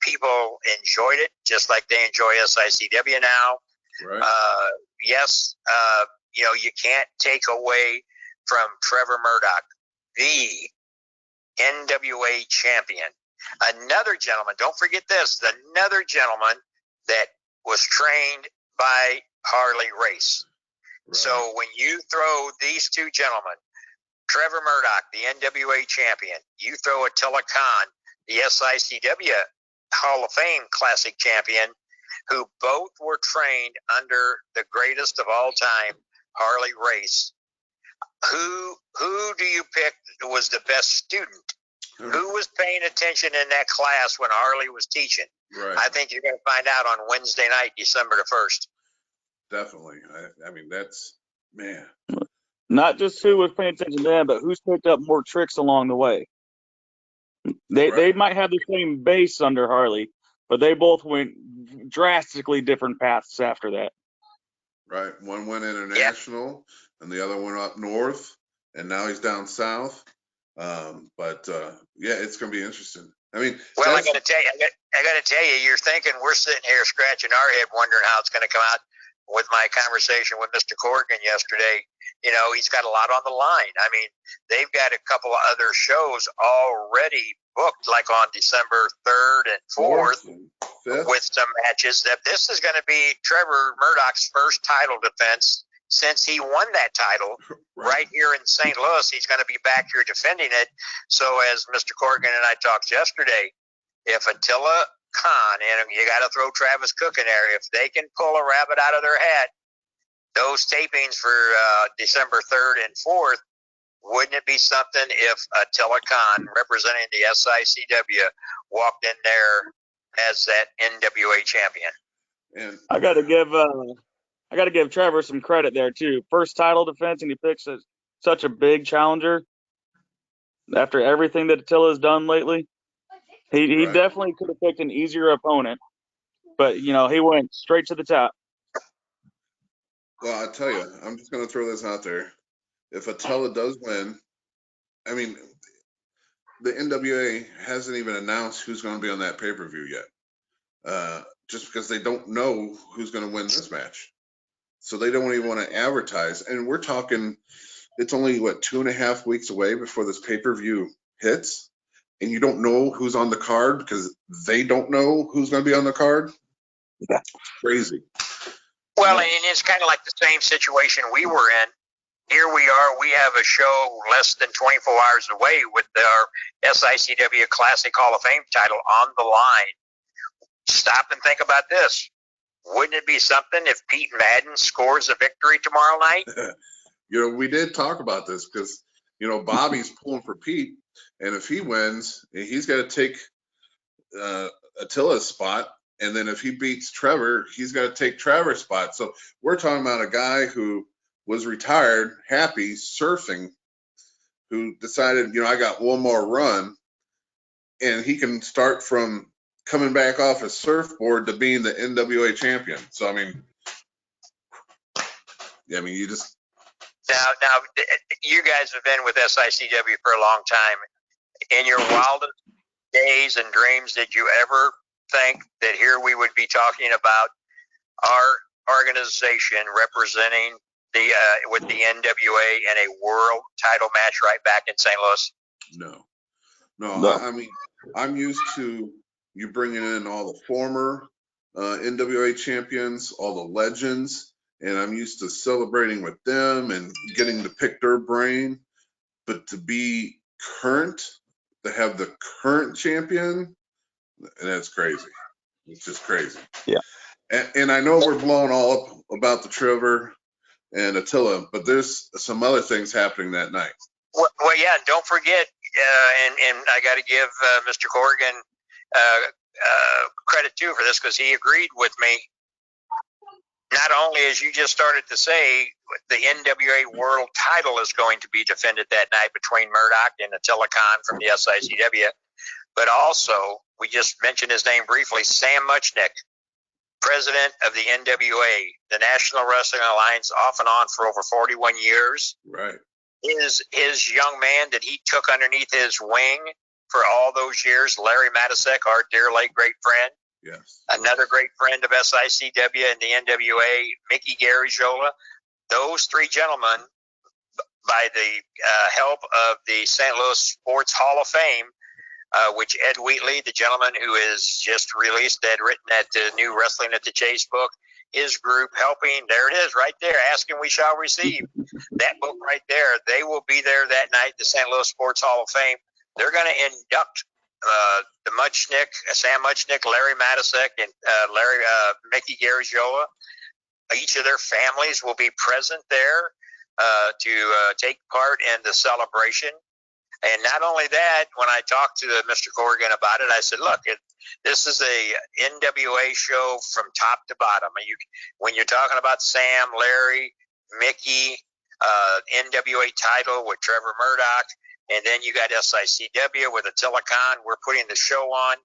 People enjoyed it just like they enjoy SICW now. right. Yes, you can't take away from Trevor Murdoch, the NWA champion. Another gentleman, don't forget this, another gentleman that was trained by Harley Race. Right. So when you throw these two gentlemen, Trevor Murdoch, the NWA champion, you throw Attila Khan, the SICW Hall of Fame Classic champion, who both were trained under the greatest of all time, Harley Race. Who do you pick was the best student? Who was paying attention in that class when Harley was teaching? Right. I think you're going to find out on Wednesday night, December the 1st. Definitely. I mean, that's, man. Not just who was paying attention to them, but who's picked up more tricks along the way. They might have the same base under Harley, but they both went drastically different paths after that. Right. One went international, and the other one up north, and now he's down south. Yeah, it's going to be interesting. I mean, well, I got to tell you, you're thinking we're sitting here scratching our head, wondering how it's going to come out. With my conversation with Mr. Corrigan yesterday, he's got a lot on the line. I mean, they've got a couple of other shows already booked, like on December 3rd and 4th, with some matches. That this is going to be Trevor Murdoch's first title defense since he won that title right here in St. Louis. He's going to be back here defending it. So as Mr. Corrigan and I talked yesterday, if Attila Khan, and you got to throw Travis Cook in there, if they can pull a rabbit out of their hat, those tapings for December 3rd and 4th, wouldn't it be something if Attila Khan, representing the SICW, walked in there as that NWA champion? And I got to give Trevor some credit there too. First title defense, and he picks such a big challenger after everything that Attila's done lately. He Right. definitely could have picked an easier opponent, but he went straight to the top. Well, I tell you, I'm just going to throw this out there. If Attila does win, I mean, the NWA hasn't even announced who's going to be on that pay-per-view yet, just because they don't know who's going to win this match. So they don't even want to advertise. And we're talking, it's only, 2.5 weeks away before this pay-per-view hits? And you don't know who's on the card because they don't know who's going to be on the card? Yeah. It's crazy. Well, and it's kind of like the same situation we were in. Here we are. We have a show less than 24 hours away with our SICW Classic Hall of Fame title on the line. Stop and think about this. Wouldn't it be something if Pete Madden scores a victory tomorrow night? We did talk about this because, Bobby's pulling for Pete. And if he wins, he's got to take Attila's spot. And then if he beats Trevor, he's got to take Trevor's spot. So we're talking about a guy who was retired, happy, surfing, who decided, I got one more run. And he can start from coming back off a surfboard to being the NWA champion. So, I mean, you just. Now, you guys have been with SICW for a long time. In your days and dreams did you ever think that here we would be talking about our organization representing the with the NWA in a world title match right back in St. Louis? No. I mean, I'm used to you bringing in all the former NWA champions, all the legends, and I'm used to celebrating with them and getting to pick their brain. But to be current, to have the current champion, that's crazy. It's just crazy. Yeah. And I know we're blowing all up about the Trevor and Attila, but there's some other things happening that night. Well, yeah, don't forget, and I got to give Mr. Corrigan credit too for this, because he agreed with me. Not only, as you just started to say, the NWA World Title is going to be defended that night between Murdoch and Attila Khan from the SICW, but also, we just mentioned his name briefly, Sam Muchnick, president of the NWA, the National Wrestling Alliance, off and on for over 41 years. Right. His young man that he took underneath his wing for all those years, Larry Matisek, our dear late great friend. Yes. Another great friend of SICW and the NWA, Mickey Garagiola. Those three gentlemen, by the help of the St. Louis Sports Hall of Fame, which Ed Wheatley, the gentleman who is just released, had written that new Wrestling at the Chase book, his group helping, there it is right there, Asking We Shall Receive. That book right there, they will be there that night, the St. Louis Sports Hall of Fame. They're going to induct the Muchnick, Sam Muchnick, Larry Matisek, and Mickey Garagiola. Each of their families will be present there to take part in the celebration. And not only that, when I talked to Mr. Corrigan about it, I said, look, this is a NWA show from top to bottom. When you're talking about Sam, Larry, Mickey, NWA title with Trevor Murdoch, and then you got SICW with Attila Khan, we're putting the show on.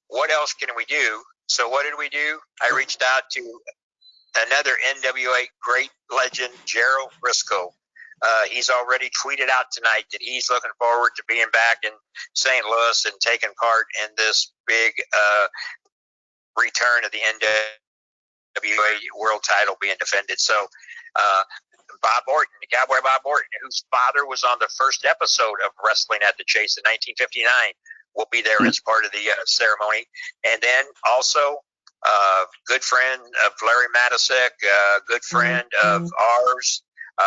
What else can we do? So what did we do? I reached out to another NWA great legend, Gerald Briscoe. He's already tweeted out tonight that he's looking forward to being back in St. Louis and taking part in this big return of the NWA World Title being defended. So Bob Orton, the Cowboy Bob Orton, whose father was on the first episode of Wrestling at the Chase in 1959, will be there as part of the ceremony. And then also good friend of Larry Matisek, good friend of ours,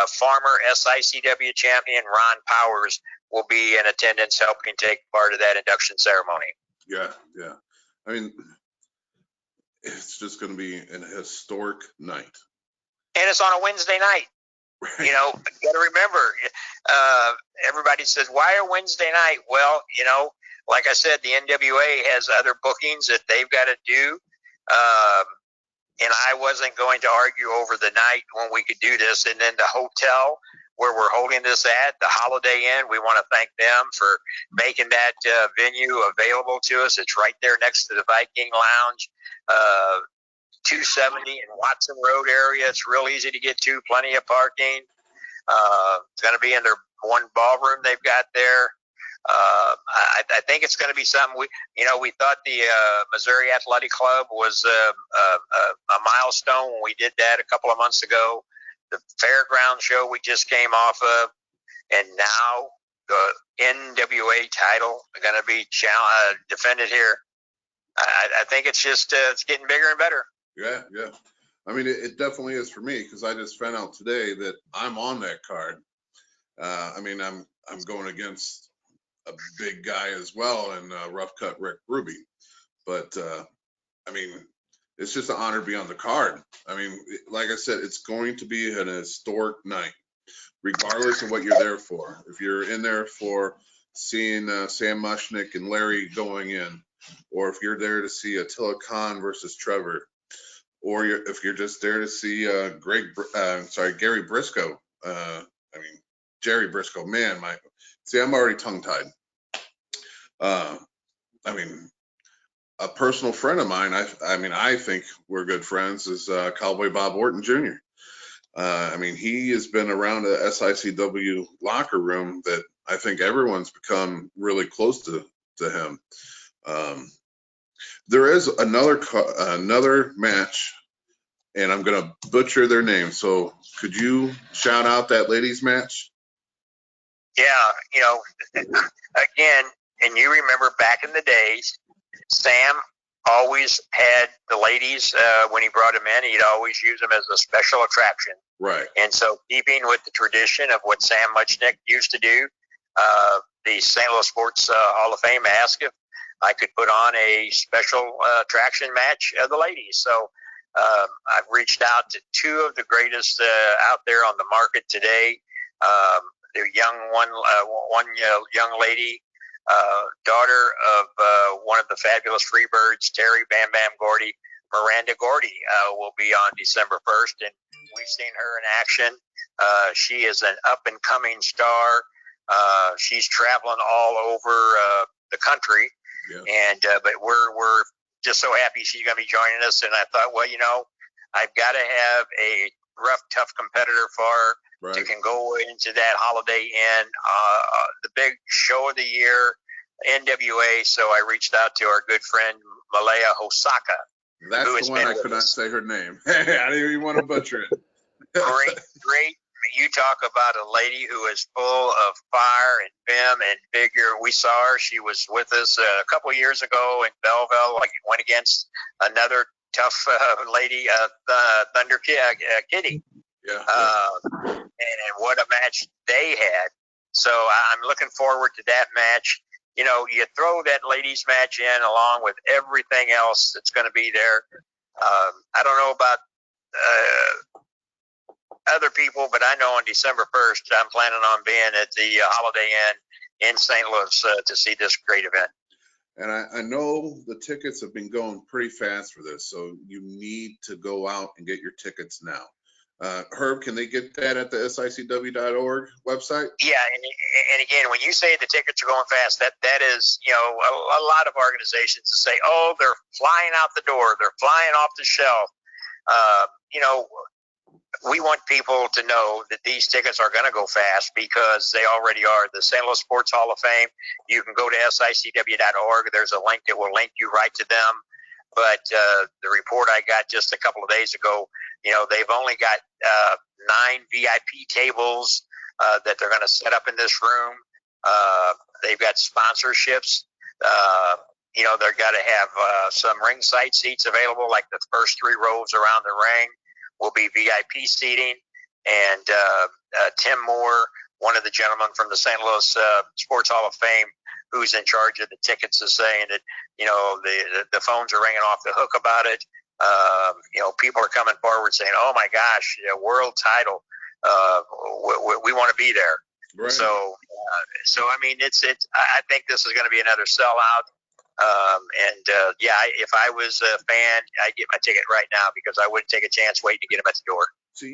former SICW champion Ron Powers will be in attendance helping take part of that induction ceremony. Yeah. I mean, it's just going to be an historic night. And it's on a Wednesday night. Right. You know, you got to remember, everybody says, why a Wednesday night? Well, you know, like I said, the NWA has other bookings that they've got to do. And I wasn't going to argue over the night when we could do this. And then the hotel where we're holding this at, the Holiday Inn, we want to thank them for making that venue available to us. It's right there next to the Viking Lounge, 270 in Watson Road area. It's real easy to get to, plenty of parking. It's going to be in their one ballroom they've got there. I think it's going to be something. We thought the Missouri Athletic Club was a milestone when we did that a couple of months ago. The fairground show we just came off of, and now the NWA title are going to be defended here. I think it's just it's getting bigger and better. Yeah. I mean, it definitely is for me, because I just found out today that I'm on that card. I mean, I'm going against a big guy as well, and Rough Cut Rick Ruby. But I mean, it's just an honor to be on the card. I mean, like I said, it's going to be an historic night, regardless of what you're there for. If you're in there for seeing Sam Muchnick and Larry going in, or if you're there to see Attila Khan versus Trevor, or if you're just there to see Gary Briscoe. Jerry Briscoe. Man, I'm already tongue-tied. I mean, a personal friend of mine, I think we're good friends, is Cowboy Bob Orton Jr. I mean, he has been around the SICW locker room that I think everyone's become really close to to him. There is another match, and I'm gonna butcher their name. So could you shout out that ladies match? Yeah, again, and you remember back in the days, Sam always had the ladies, when he brought them in, he'd always use them as a special attraction. Right. And so, keeping with the tradition of what Sam Muchnick used to do, the St. Louis Sports Hall of Fame asked if I could put on a special attraction match of the ladies. So I've reached out to two of the greatest out there on the market today. The one young lady, daughter of one of the fabulous Freebirds, Terry Bam Bam Gordy, Miranda Gordy, will be on December 1st, and we've seen her in action. She is an up-and-coming star. She's traveling all over the country, and but we're just so happy she's going to be joining us. And I thought, well, I've got to have a rough, tough competitor for her. Right. That can go into that Holiday Inn, the big show of the year, NWA. So I reached out to our good friend Malaya Hosaka. That's the one I could not say her name. I didn't even want to butcher it. Great. You talk about a lady who is full of fire and vim and vigor. We saw her. She was with us a couple of years ago in Belleville. Went against another tough lady, Thunder Kitty. Yeah. And what a match they had. So I'm looking forward to that match. You throw that ladies match in along with everything else that's going to be there. I don't know about other people, but I know on December 1st, I'm planning on being at the Holiday Inn in St. Louis to see this great event. And I know the tickets have been going pretty fast for this, so you need to go out and get your tickets now. Herb, can they get that at the SICW.org website? Yeah, and again, when you say the tickets are going fast, that is, a lot of organizations to say, oh, they're flying out the door, they're flying off the shelf. We want people to know that these tickets are going to go fast because they already are. The St. Louis Sports Hall of Fame, you can go to SICW.org. There's a link that will link you right to them. But the report I got just a couple of days ago, they've only got 9 VIP tables that they're going to set up in this room. They've got sponsorships. They're got to have some ringside seats available, like the first 3 rows around the ring will be VIP seating. And Tim Moore, one of the gentlemen from the St. Louis Sports Hall of Fame, who's in charge of the tickets, is saying that, the phones are ringing off the hook about it. People are coming forward saying, oh my gosh, world title. We want to be there. Right. So I mean, I think this is going to be another sellout. If I was a fan, I'd get my ticket right now because I wouldn't take a chance waiting to get them at the door. So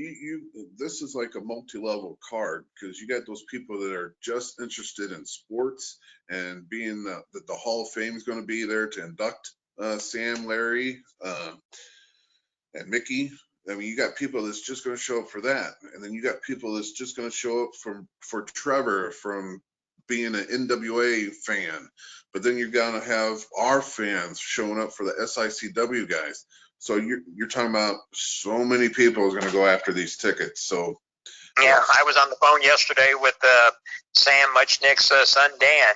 this is like a multi-level card because you got those people that are just interested in sports and being that the Hall of Fame is going to be there to induct Sam, Larry, and Mickey. I mean, you got people that's just going to show up for that, and then you got people that's just going to show up for Trevor from being an NWA fan. But then you're going to have our fans showing up for the SICW guys. So you're talking about so many people is going to go after these tickets. So yeah, I was on the phone yesterday with Sam Muchnick's son Dan,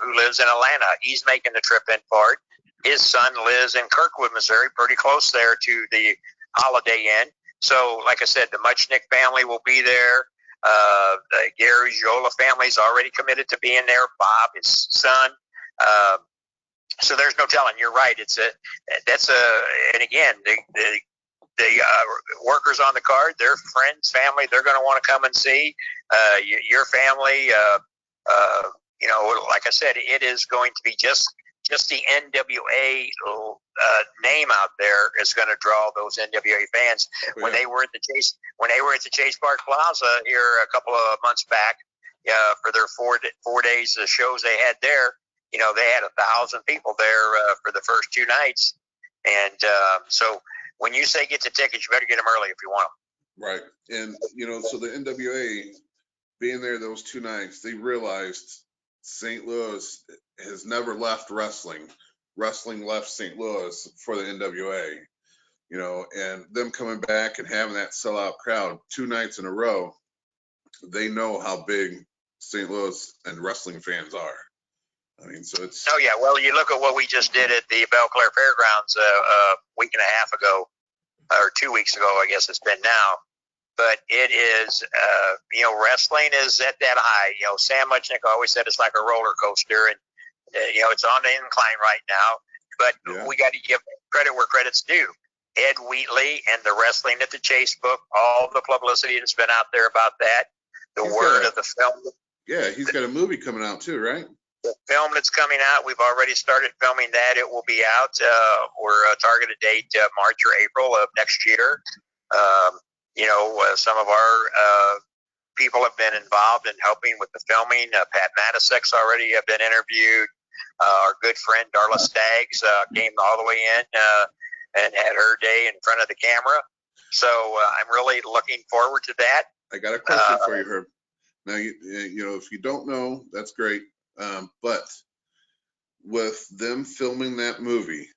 who lives in Atlanta. He's making the trip in for it. His son lives in Kirkwood, Missouri, pretty close there to the Holiday Inn. So, like I said, the Muchnick family will be there. The Gary Giola family's already committed to being there. Bob, his son. So there's no telling. You're right. And again, the workers on the card, their friends, family, they're going to want to come and see your family. Like I said, it is going to be just the NWA name out there is going to draw those NWA fans. Yeah. When they were at the Chase Park Plaza here a couple of months back, for their 4 days of shows they had there, they had 1,000 people there for the first 2 nights. And so when you say get the tickets, you better get them early if you want them. Right. And, so the NWA being there those 2 nights, they realized St. Louis has never left wrestling. Wrestling left St. Louis for the NWA, you know, and them coming back and having that sellout crowd 2 nights in a row, they know how big St. Louis and wrestling fans are. I mean, so it's. Oh yeah, well, you look at what we just did at the Belle Claire Fairgrounds a week and a half ago, or 2 weeks ago, I guess it's been now. But it is, you know, wrestling is at that high. You know, Sam Muchnick always said it's like a roller coaster, and you know, it's on the incline right now. But we got to give credit where credit's due. Ed Wheatley and the Wrestling at the Chase book, all the publicity that's been out there about that, the word of the film. Yeah, he's got a movie coming out too, right? The film that's coming out, we've already started filming that. It will be out. We're targeted date March or April of next year. You know, some of our people have been involved in helping with the filming. Pat Matisek's already been interviewed. Our good friend Darla Staggs came all the way in and had her day in front of the camera. So I'm really looking forward to that. I got a question for you, Herb. Now, you know, if you don't know, that's great. But with them filming that movie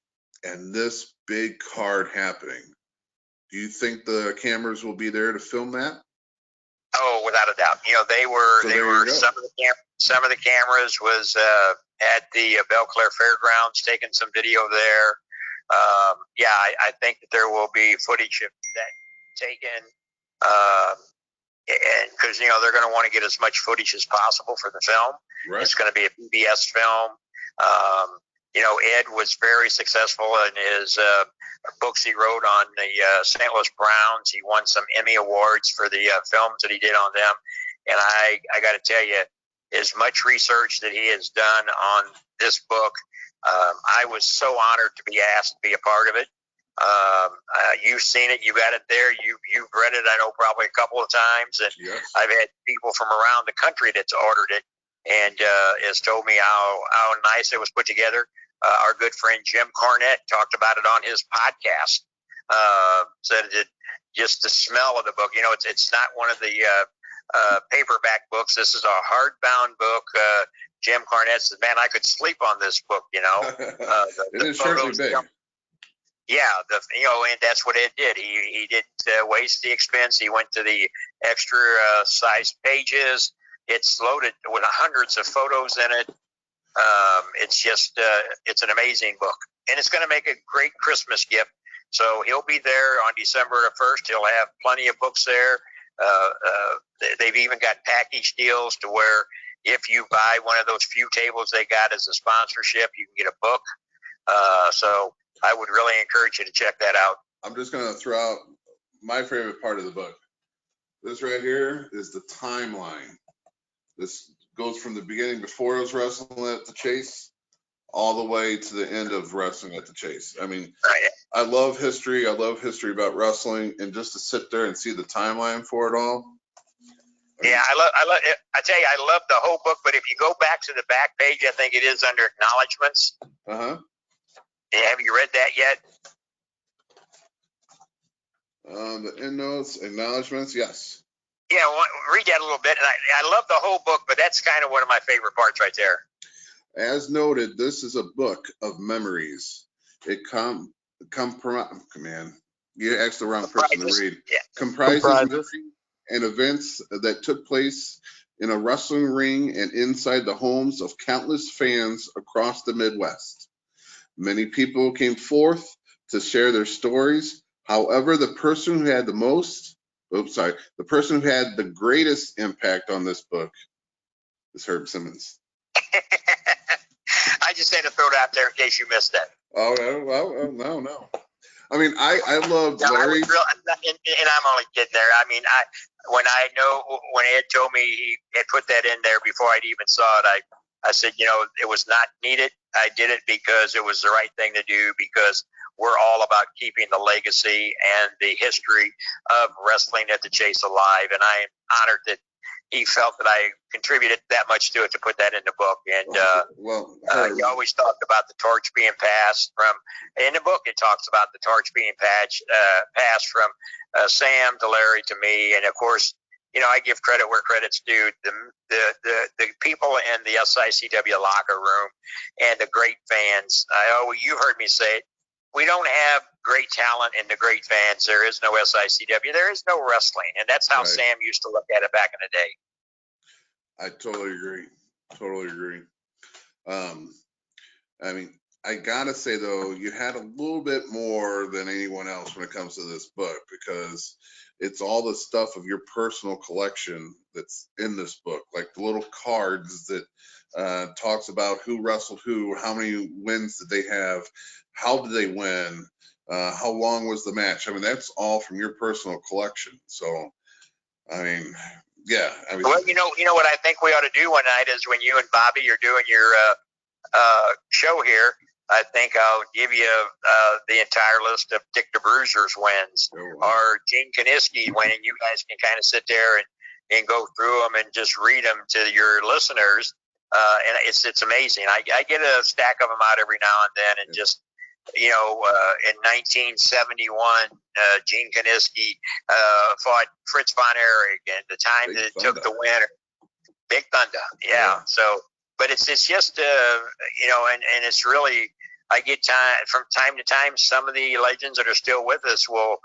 and this big card happening, do you think the cameras will be there to film that? Oh, without a doubt. You know, they were some of the cameras was at the Belle Claire Fairgrounds taking some video there. Yeah, I think that there will be footage of that taken. And because, you know, they're going to want to get as much footage as possible for the film. Right. It's going to be a PBS film. You know, Ed was very successful in his books he wrote on the St. Louis Browns. He won some Emmy Awards for the films that he did on them. And I got to tell you, as much research that he has done on this book, I was so honored to be asked to be a part of it. You've seen it, you got it there, you've read it, I know, probably a couple of times, and yes. I've had people from around the country that's ordered it and has told me how nice it was put together. Our good friend Jim Cornette talked about it on his podcast. Said that just the smell of the book, you know, it's not one of the paperback books. This is a hardbound book. Jim Cornette said, "Man, I could sleep on this book." You know, it is certainly big. Yeah, you know, and that's what Ed did. He didn't waste the expense. He went to the extra sized pages. It's loaded with hundreds of photos in it. It's just it's an amazing book, and it's going to make a great Christmas gift. So he'll be there on December 1st. He'll have plenty of books there. They've even got package deals to where if you buy one of those few tables they got as a sponsorship, you can get a book. So I would really encourage you to check that out. I'm just going to throw out my favorite part of the book. This right here is the timeline. This goes from the beginning before I was wrestling at the Chase all the way to the end of wrestling at the Chase. I mean, I love history. I love history about wrestling, and just to sit there and see the timeline for it all. Yeah, I love it. I tell you, I love the whole book, but if you go back to the back page, I think it is under acknowledgments. Uh-huh. Have you read that yet? The end notes, acknowledgments, yes. Yeah, well, read that a little bit. And I love the whole book, but that's kind of one of my favorite parts right there. As noted, this is a book of memories. It man, you asked the wrong person to read. Yeah. Comprises memories and events that took place in a wrestling ring and inside the homes of countless fans across the Midwest. Many people came forth to share their stories. However, the person who had the greatest impact on this book is Herb Simmons. I just had to throw it out there in case you missed that. Oh, well, no. I mean, I love Larry. And I'm only kidding there. I mean, when Ed told me he had put that in there before I'd even saw it, I said, you know, it was not needed. I did it because it was the right thing to do, because we're all about keeping the legacy and the history of wrestling at the Chase alive. And I am honored that he felt that I contributed that much to it to put that in the book. And he always talked about the torch being passed from, in the book it talks about the torch being passed from Sam to Larry to me. And of course, I give credit where credit's due. The people in the SICW locker room and the great fans. You've heard me say it. We don't have great talent and the great fans. There is no SICW. There is no wrestling, and that's how Right. Sam used to look at it back in the day. I totally agree. Totally agree. I mean, I gotta say though, you had a little bit more than anyone else when it comes to this book, because it's all the stuff of your personal collection that's in this book, like the little cards that talks about who wrestled who, how many wins did they have, how did they win, how long was the match. I mean, that's all from your personal collection. So, I mean, yeah. I mean, Well, you know what I think we ought to do one night is when you and Bobby are doing your show here, I think I'll give you the entire list of Dick the Bruiser's wins, or Gene Kaniski winning. You guys can kind of sit there and go through them and just read them to your listeners. And it's amazing. I get a stack of them out every now and then, and just, in 1971, Gene Kaniski fought Fritz von Erich, and the time Big that it Thunder. took the winner, Big Thunder. Yeah. So, but it's just and it's really, I get from time to time, some of the legends that are still with us will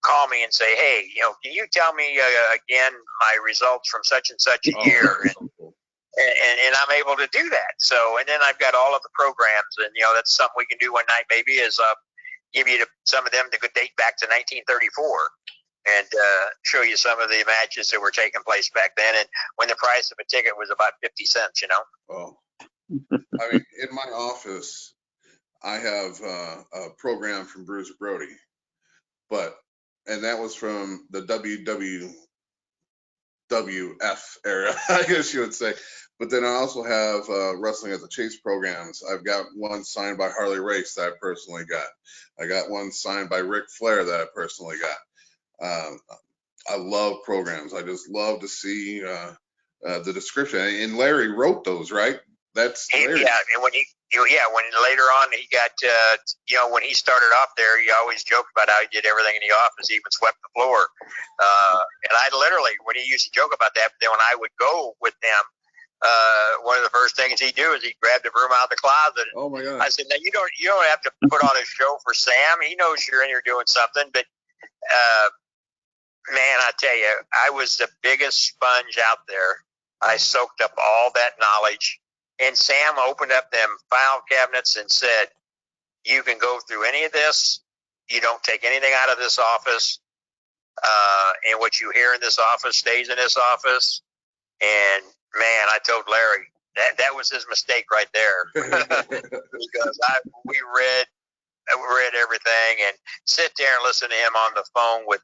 call me and say, hey, can you tell me again my results from such and such a year? And I'm able to do that. So, and then I've got all of the programs, and that's something we can do one night. Maybe is give you some of them that could date back to 1934, and show you some of the matches that were taking place back then, and when the price of a ticket was about 50 cents. Oh, I mean, in my office, I have a program from Bruiser Brody, and that was from the WWF era, I guess you would say. But then I also have Wrestling at the Chase programs. I've got one signed by Harley Race that I personally got. I got one signed by Ric Flair that I personally got. I love programs. I just love to see the description. And Larry wrote those, right? That's Larry. Yeah, and when when later on he got, when he started off there, he always joked about how he did everything in the office, even swept the floor. And I literally, when he used to joke about that, but then when I would go with them, one of the first things he'd do is he'd grab the broom out of the closet. Oh my God! I said, "Now you don't have to put on a show for Sam. He knows you're in here doing something." But man, I tell you, I was the biggest sponge out there. I soaked up all that knowledge. And Sam opened up them file cabinets and said, you can go through any of this. You don't take anything out of this office. And what you hear in this office stays in this office. And man, I told Larry that was his mistake right there. Because we read everything, and sit there and listen to him on the phone with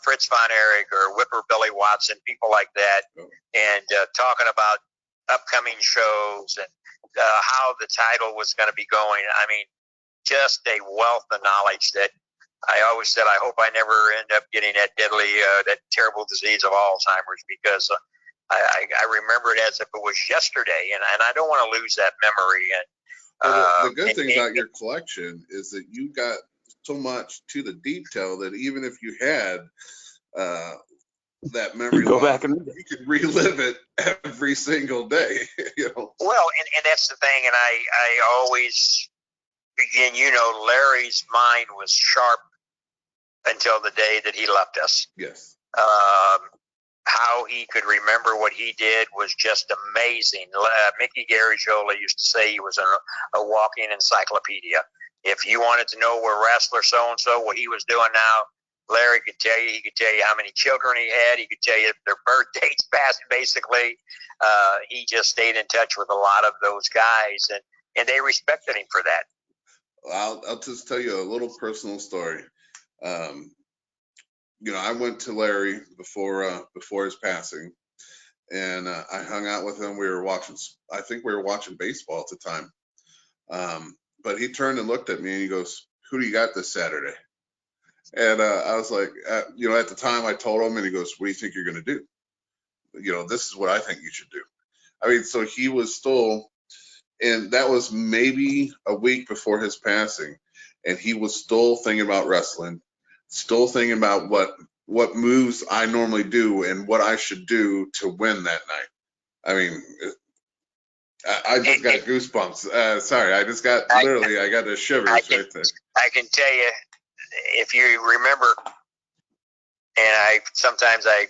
Fritz von Erich or Whipper Billy Watson, people like that, and talking about upcoming shows and how the title was going to be going. I mean, just a wealth of knowledge that I always said, I hope I never end up getting that deadly, that terrible disease of Alzheimer's, because I remember it as if it was yesterday, and I don't want to lose that memory. And well, the good thing about your collection is that you got so much to the detail that even if you had that memory go loss, back and you could relive it every single day. Well, and that's the thing, and I always, again, Larry's mind was sharp until the day that he left us. Yes. How he could remember what he did was just amazing. Mickey Garagiola used to say he was a walking encyclopedia. If you wanted to know where wrestler so-and-so, what he was doing now, Larry could tell you. He could tell you how many children he had. He could tell you their birth dates, basically. He just stayed in touch with a lot of those guys, and they respected him for that. I'll just tell you a little personal story. I went to Larry before his passing, and I hung out with him. I think we were watching baseball at the time. But he turned and looked at me and he goes, "Who do you got this Saturday?" And I was like, at the time I told him, and he goes, "What do you think you're going to do? This is what I think you should do." I mean, so he was still, and that was maybe a week before his passing, and he was still thinking about wrestling, still thinking about what what moves I normally do and what I should do to win that night. I mean, I just got goosebumps. Sorry, I just got I got the shivers right there. I can tell you, if you remember, and sometimes I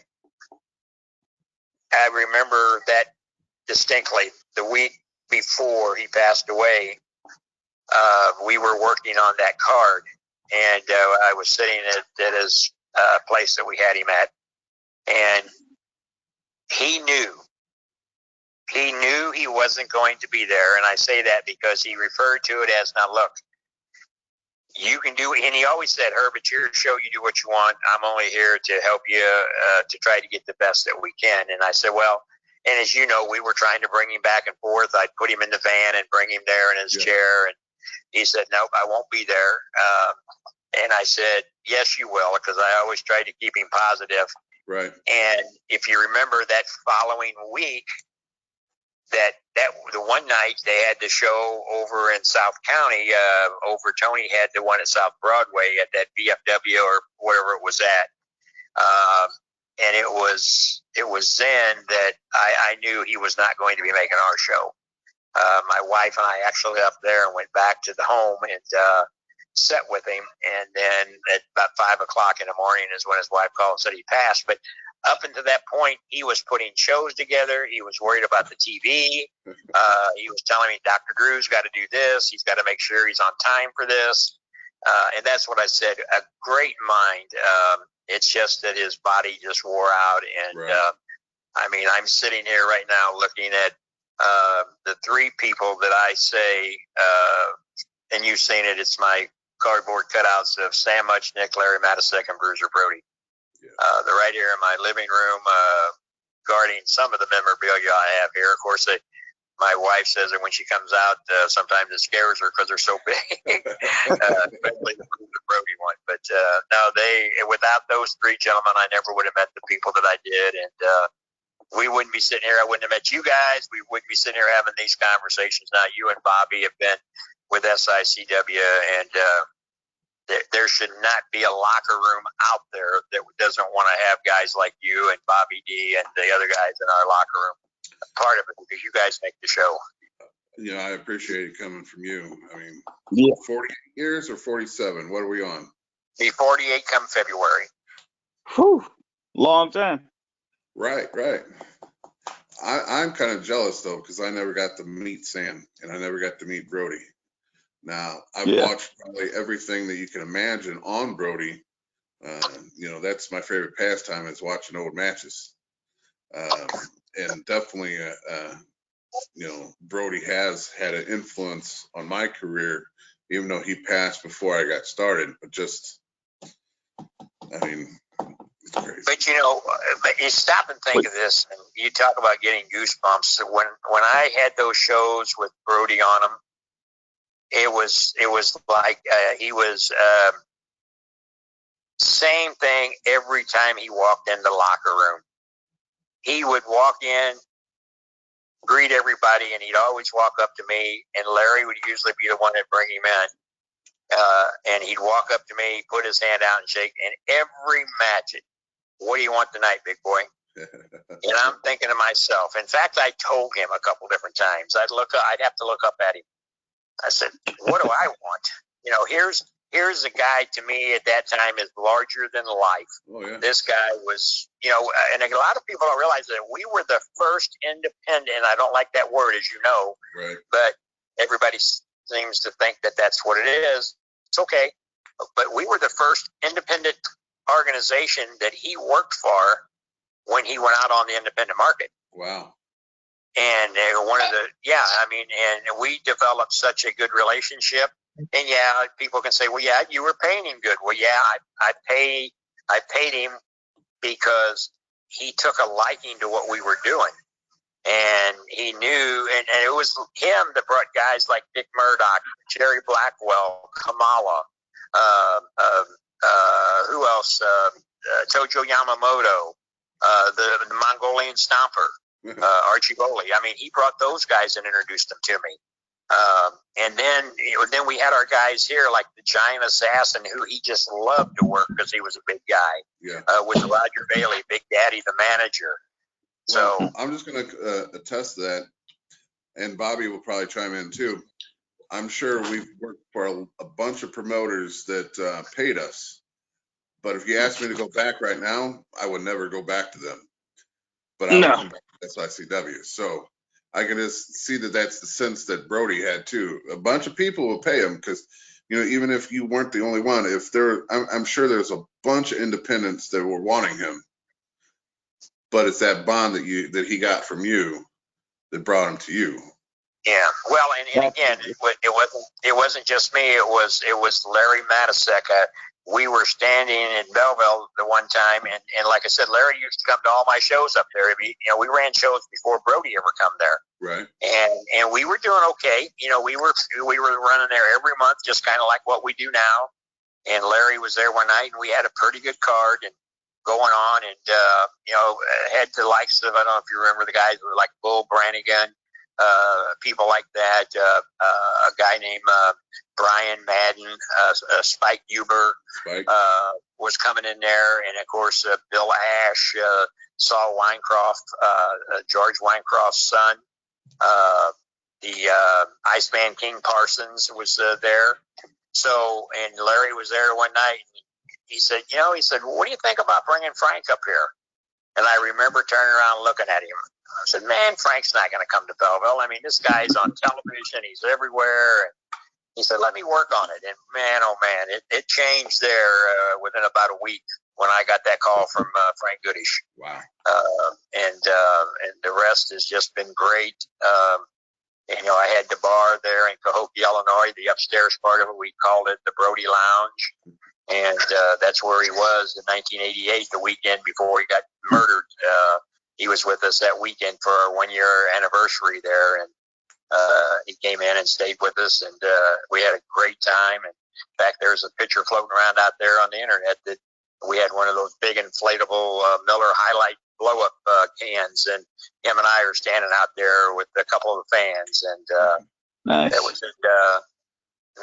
remember that distinctly. The week before he passed away, we were working on that card, and I was sitting at his place that we had him at, and he knew he wasn't going to be there. And I say that because he referred to it as, now look, you can do it. And he always said, Herb, it's your show. You do what you want. I'm only here to help you to try to get the best that we can. And I said, well, and as you know, we were trying to bring him back and forth. I'd put him in the van and bring him there in his chair. And he said, nope, I won't be there. And I said, yes, you will, because I always tried to keep him positive. Right. And if you remember that following week, that the one night they had the show over in South County, Tony had the one at South Broadway at that VFW or wherever it was at. And it was then that I knew he was not going to be making our show. My wife and I actually left there and went back to the home and sat with him. And then at about 5 o'clock in the morning is when his wife called and said he passed. But up until that point, he was putting shows together. He was worried about the TV. He was telling me, Dr. Drew's got to do this. He's got to make sure he's on time for this. And that's what I said, a great mind. It's just that his body just wore out. And, I mean, I'm sitting here right now looking at the three people that I say, and you've seen it, it's my cardboard cutouts of Sam Muchnick, Larry Matisek, and Bruiser Brody. They're right here in my living room, guarding some of the memorabilia I have here. Of course, my wife says that when she comes out, sometimes it scares her because they're so big, especially the Bruiser Brody one. But no, without those three gentlemen, I never would have met the people that I did, and we wouldn't be sitting here. I wouldn't have met you guys. We wouldn't be sitting here having these conversations. Now, you and Bobby have been with SICW, and there should not be a locker room out there that doesn't want to have guys like you and Bobby D and the other guys in our locker room part of it, because you guys make the show. Yeah, I appreciate it coming from you. I mean, 48 years or 47? What are we on? Be 48 come February. Whew, long time. Right. I'm kind of jealous though, because I never got to meet Sam and I never got to meet Brody. Now, I've watched probably everything that you can imagine on Brody. You know, that's my favorite pastime, is watching old matches. And definitely, you know, Brody has had an influence on my career, even though he passed before I got started. But just, I mean, it's crazy. But, you know, you stop and think of this, and you talk about getting goosebumps. When I had those shows with Brody on them, it was like he was same thing every time he walked in the locker room. He would walk in, greet everybody, and he'd always walk up to me, and Larry would usually be the one that bring him in. And he'd walk up to me, put his hand out and shake, and every match, what do you want tonight, big boy? And I'm thinking to myself, in fact, I told him a couple different times, I'd have to look up at him. I said, what do I want? You know, here's a guy to me at that time is larger than life. Oh, yeah. This guy was, you know, and a lot of people don't realize that we were the first independent. I don't like that word, as you know, but everybody seems to think that that's what it is. It's okay. But we were the first independent organization that he worked for when he went out on the independent market. Wow. And one of the, and we developed such a good relationship. And people can say, well, you were paying him good. Well, I paid him because he took a liking to what we were doing. And he knew, and it was him that brought guys like Dick Murdoch, Jerry Blackwell, Kamala, who else? Tojo Yamamoto, the Mongolian Stomper. Archie Bowley. I mean, he brought those guys and introduced them to me. And then we had our guys here like the Giant Assassin, who he just loved to work because he was a big guy. Yeah. With Roger Bailey, Big Daddy, the manager. Well, So I'm just going to attest to that, and Bobby will probably chime in too. I'm sure we've worked for a bunch of promoters that paid us, but if you asked me to go back right now, I would never go back to them. But I would No. come back to SICW. So I can just see that that's the sense that Brody had too. A bunch of people will pay him because, you know, even if you weren't the only one, if I'm sure there's a bunch of independents that were wanting him. But it's that bond that he got from you that brought him to you. yeah, well, and again, it wasn't just me. It was Larry Matisek. We were standing in Belleville the one time, and like I said, Larry used to come to all my shows up there. You know, we ran shows before Brody ever come there. Right. And we were doing okay. You know, we were running there every month, just kind of like what we do now. And Larry was there one night, and we had a pretty good card and going on, and you know, had the likes of, I don't know if you remember the guys who were like Bull Brannigan, people like that, a guy named Brian Madden, Spike Huber was coming in there, and of course Bill Ash, Saul Winecroft, George Winecroft's son, the Iceman King Parsons was there. So, and Larry was there one night. He said, what do you think about bringing Frank up here? And I remember turning around and looking at him. I said, man, Frank's not going to come to Belleville. I mean, this guy's on television. He's everywhere. He said, let me work on it. And man, oh man, it changed there within about a week when I got that call from Frank Goodish. Wow. And the rest has just been great. And, you know, I had the bar there in Cahokia, Illinois, the upstairs part of it. We called it the Brody Lounge. And that's where he was in 1988, the weekend before he got murdered. He was with us that weekend for our 1-year anniversary there. And he came in and stayed with us, and we had a great time. And in fact, there's a picture floating around out there on the internet that we had one of those big inflatable Miller Highlight blow-up cans, and him and I are standing out there with a couple of the fans. And Nice. that was in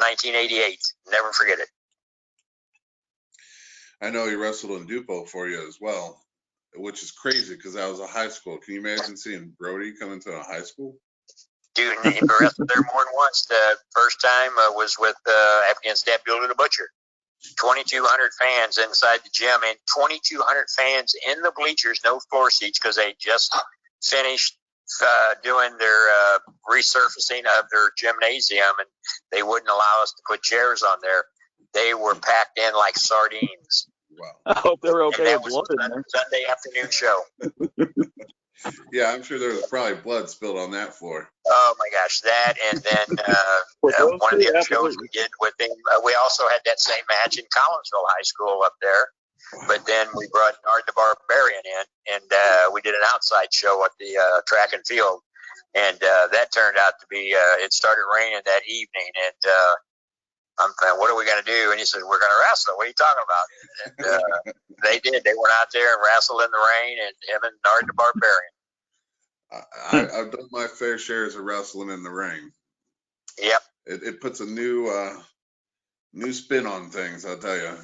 1988. Never forget it. I know he wrestled in Dupo for you as well, which is crazy because that was a high school. Can you imagine seeing Brody come into a high school? Dude, he wrestled there more than once. The first time was with against Abdullah the Butcher. 2,200 fans inside the gym, and 2,200 fans in the bleachers, no floor seats, because they just finished doing their resurfacing of their gymnasium, and they wouldn't allow us to put chairs on there. They were packed in like sardines. Wow. I hope they're And okay that with was blood in a there. Sunday afternoon show. Yeah, I'm sure there was probably blood spilled on that floor. Oh my gosh, that, and then one of the other shows we did with him, we also had that same match in Collinsville High School up there, but then we brought Art the Barbarian in, and we did an outside show at the track and field, and that turned out to be, it started raining that evening, and I'm thinking, what are we going to do? And he said, we're going to wrestle. What are you talking about? And they did. They went out there and wrestled in the rain, and him and Art the Barbarian. I've done my fair shares of wrestling in the ring. Yep. It puts a new spin on things, I'll tell you.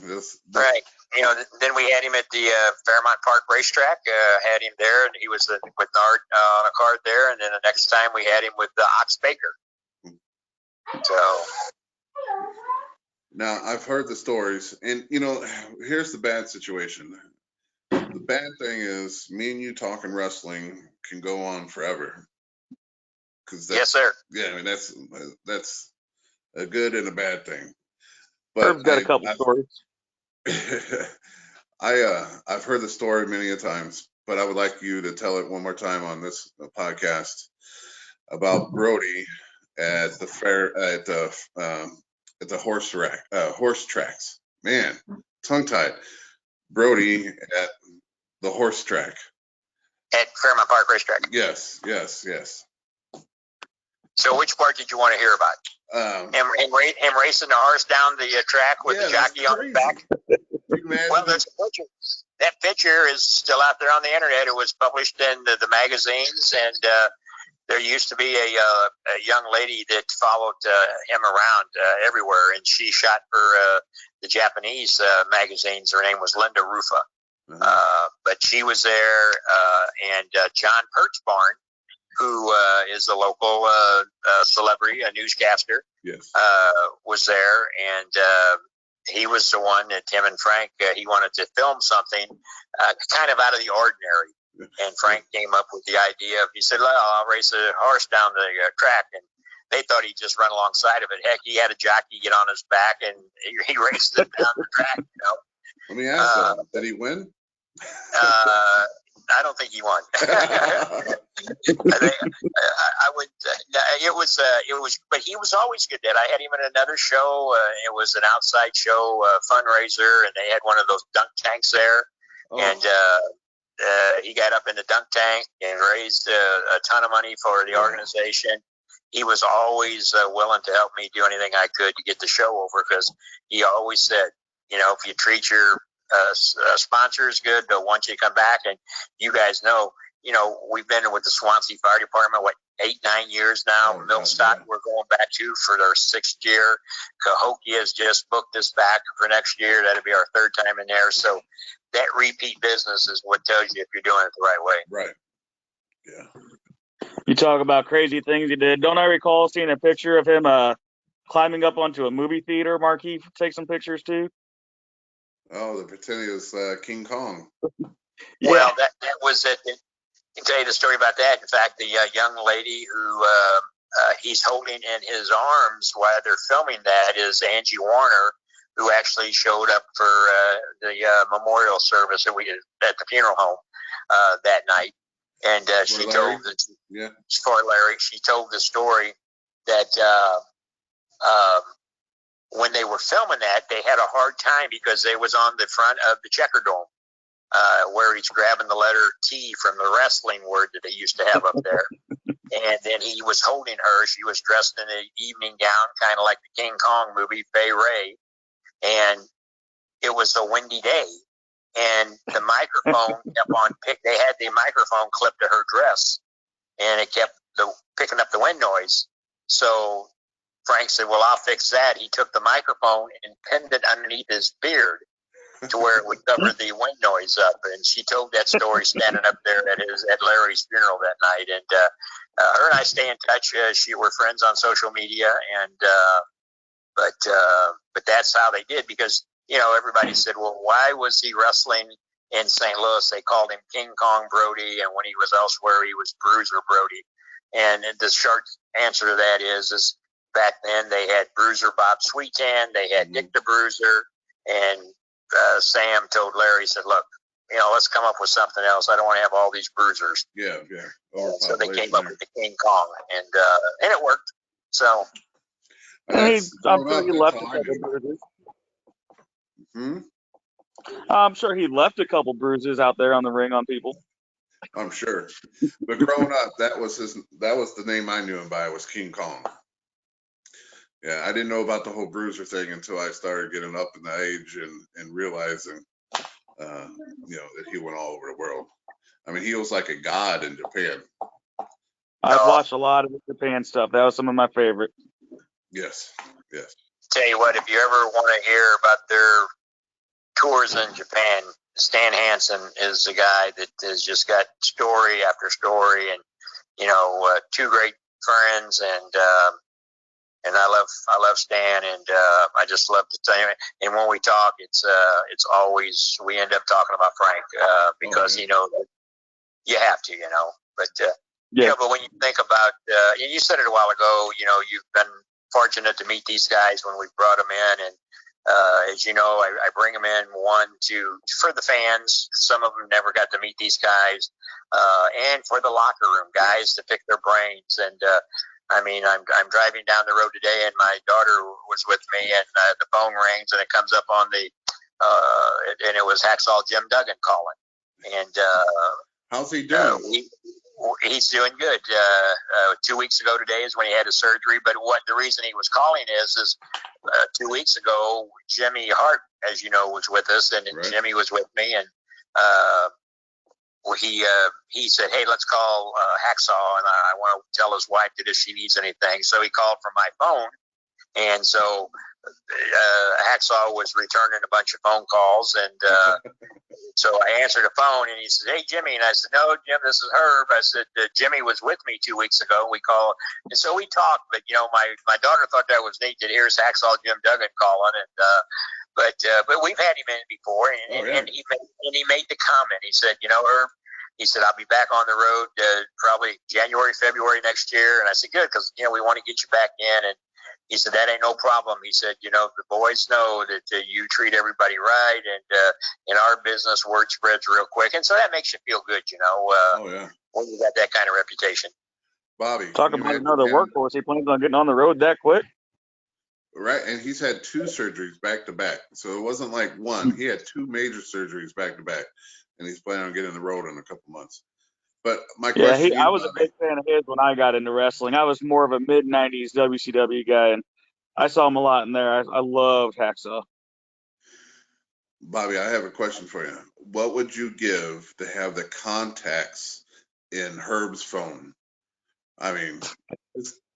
Right. You know, then we had him at the Fairmont Park racetrack, had him there, and he was with Nard on a card there, and then the next time we had him with Ox Baker. So. Now, I've heard the stories, and, you know, here's the bad situation. The bad thing is me and you talking wrestling can go on forever. Yes, sir. Yeah, I mean, that's a good and a bad thing. But Herb's got a couple stories. I've heard the story many a times, but I would like you to tell it one more time on this podcast about Brody at the fair at the horse tracks. Man, tongue tied. Brody at the horse track. At Fairmont Park racetrack. Yes. So which part did you want to hear about? Him racing the horse down the track with the jockey on the back? Well, there's a picture. That picture is still out there on the internet. It was published in the magazines, and there used to be a young lady that followed him around everywhere, and she shot for the Japanese magazines. Her name was Linda Rufa. But she was there, and John Perchbarn, who is a local celebrity, a newscaster, Yes. was there, and he was the one that him and Frank, he wanted to film something kind of out of the ordinary. And Frank came up with the idea of, he said, well, I'll race a horse down the track. And they thought he'd just run alongside of it. Heck, he had a jockey get on his back, and he raced it down the track, you know. Let me ask him, did he win? I don't think he won. I would. It was, but he was always good at. I had him in another show. It was an outside show fundraiser, and they had one of those dunk tanks there, and he got up in the dunk tank and raised a ton of money for the organization. He was always willing to help me do anything I could to get the show over, because he always said, you know, if you treat your sponsors good, they'll want you to come back. And you guys know, you know, we've been with the Swansea Fire Department, 8-9 years now. Millstock, we're going back to for their 6th year. Cahokia has just booked us back for next year. That'll be our 3rd time in there. So that repeat business is what tells you if you're doing it the right way. Right. Yeah. You talk about crazy things he did. Don't I recall seeing a picture of him climbing up onto a movie theater marquee to take some pictures too? Oh, the pretending it was King Kong. Yeah. Well, that was it. I can tell you the story about that. In fact, the young lady who he's holding in his arms while they're filming that is Angie Warner, who actually showed up for the memorial service that we did at the funeral home that night. And she told for Larry, she told the story that when they were filming that, they had a hard time because they was on the front of the Checker Dome, where he's grabbing the letter T from the wrestling word that they used to have up there. And then he was holding her. She was dressed in an evening gown, kind of like the King Kong movie, Fay Ray. And it was a windy day. And the microphone kept on they had the microphone clipped to her dress, and it kept picking up the wind noise. So Frank said, well, I'll fix that. He took the microphone and pinned it underneath his beard to where it would cover the wind noise up. And she told that story standing up there at Larry's funeral that night. And her and I stay in touch. We're friends on social media, and but that's how they did, because, you know, everybody said, well, why was he wrestling in St. Louis? They called him King Kong Brody, and when he was elsewhere, he was Bruiser Brody. And the short answer to that is back then they had Bruiser Bob Sweetan, they had Dick the Bruiser, and Sam told Larry, said, look, you know, let's come up with something else. I don't want to have all these bruisers. Yeah. So they came up with the King Kong, and it worked. So I'm sure he left a couple bruises. I'm sure he left a couple bruises out there on the ring on people. I'm sure. But growing up, that was the name I knew him by, was King Kong. Yeah, I didn't know about the whole bruiser thing until I started getting up in the age and realizing, you know, that he went all over the world. I mean, he was like a god in Japan. I've watched a lot of Japan stuff. That was some of my favorite. Yes. Tell you what, if you ever want to hear about their tours in Japan, Stan Hansen is the guy that has just got story after story, and, you know, 2 great friends, and I love Stan, and I just love to tell you. And when we talk, it's always, we end up talking about Frank because you know, you have to, you know. But you know, but when you think about, you said it a while ago, you know, you've been fortunate to meet these guys when we brought them in, and as you know, I bring them in for the fans. Some of them never got to meet these guys, and for the locker room guys to pick their brains. And I mean, I'm driving down the road today, and my daughter was with me, and the phone rings, and it comes up on the and it was Hacksaw Jim Duggan calling. And how's he doing? He's doing good. 2 weeks ago today is when he had his surgery. But the reason he was calling is 2 weeks ago, Jimmy Hart, as you know, was with us, and Jimmy was with me, and he said, hey, let's call Hacksaw, and I want to tell his wife that if she needs anything. So he called from my phone, and so Hacksaw was returning a bunch of phone calls, and so I answered the phone, and he said, hey, Jimmy. And I said, no, Jim, this is Herb. I said, Jimmy was with me 2 weeks ago. We called, and so we talked, but, my daughter thought that was neat that here's Hacksaw Jim Duggan calling, and but we've had him in before, and he made the comment. He said, Herb, he said, I'll be back on the road probably January, February next year. And I said, good, because, we want to get you back in. And he said, that ain't no problem. He said, the boys know that you treat everybody right. And in our business, word spreads real quick. And so that makes you feel good, when you got that kind of reputation. Bobby. Talk about another workhorse. He plans on getting on the road that quick. Right, and he's had 2 surgeries back to back. So it wasn't like one. He had 2 major surgeries back to back. And he's planning on getting the road in a couple months. But my question I was a big fan of his when I got into wrestling. I was more of a mid-'90s WCW guy, and I saw him a lot in there. I loved Hacksaw. Bobby, I have a question for you. What would you give to have the contacts in Herb's phone? I mean,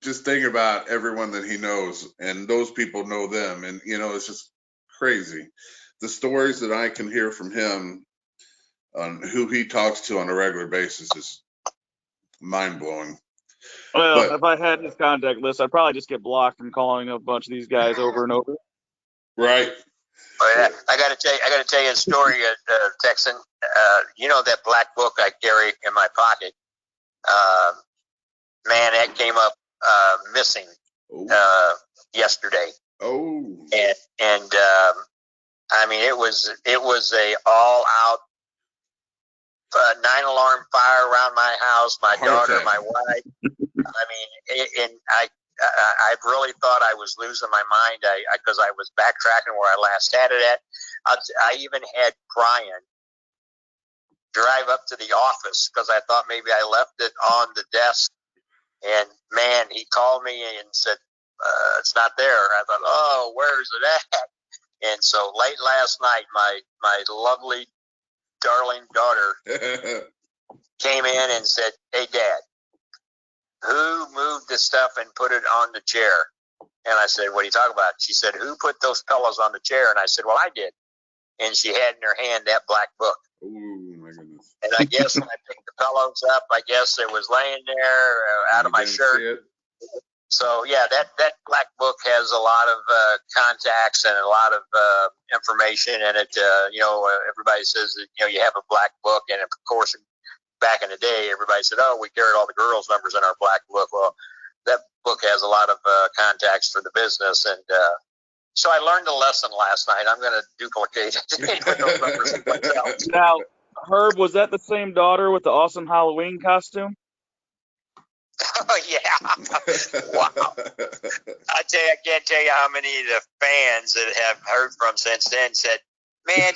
just think about everyone that he knows, and those people know them. And, it's just crazy. The stories that I can hear from him on who he talks to on a regular basis is mind-blowing. Well, if I had his contact list, I'd probably just get blocked from calling a bunch of these guys over and over. Right. Oh, yeah. I got to tell you a story, Texan. That black book I carry in my pocket. Man, that came up missing yesterday. Oh. And I mean, it was a all out 9-alarm fire around my house, my daughter, my wife. I mean, and I really thought I was losing my mind because I was backtracking where I last had it at. I even had Brian drive up to the office because I thought maybe I left it on the desk. And, man, he called me and said, it's not there. I thought, oh, where is it at? And so late last night, my lovely, darling daughter came in and said, hey, Dad, who moved the stuff and put it on the chair? And I said, what are you talking about? She said, who put those pillows on the chair? And I said, well, I did. And she had in her hand that black book. Oh, my goodness. And I guess when I picked the pillows up, I guess it was laying there out of my shirt. So, yeah, that black book has a lot of contacts and a lot of information in it. Everybody says that, you have a black book. And, of course, back in the day, everybody said, oh, we carried all the girls' numbers in our black book. Well, that book has a lot of contacts for the business. And so I learned a lesson last night. I'm going to duplicate those numbers. Now, Herb, was that the same daughter with the awesome Halloween costume? Oh, yeah. Wow. I can't tell you how many of the fans that have heard from since then said, man,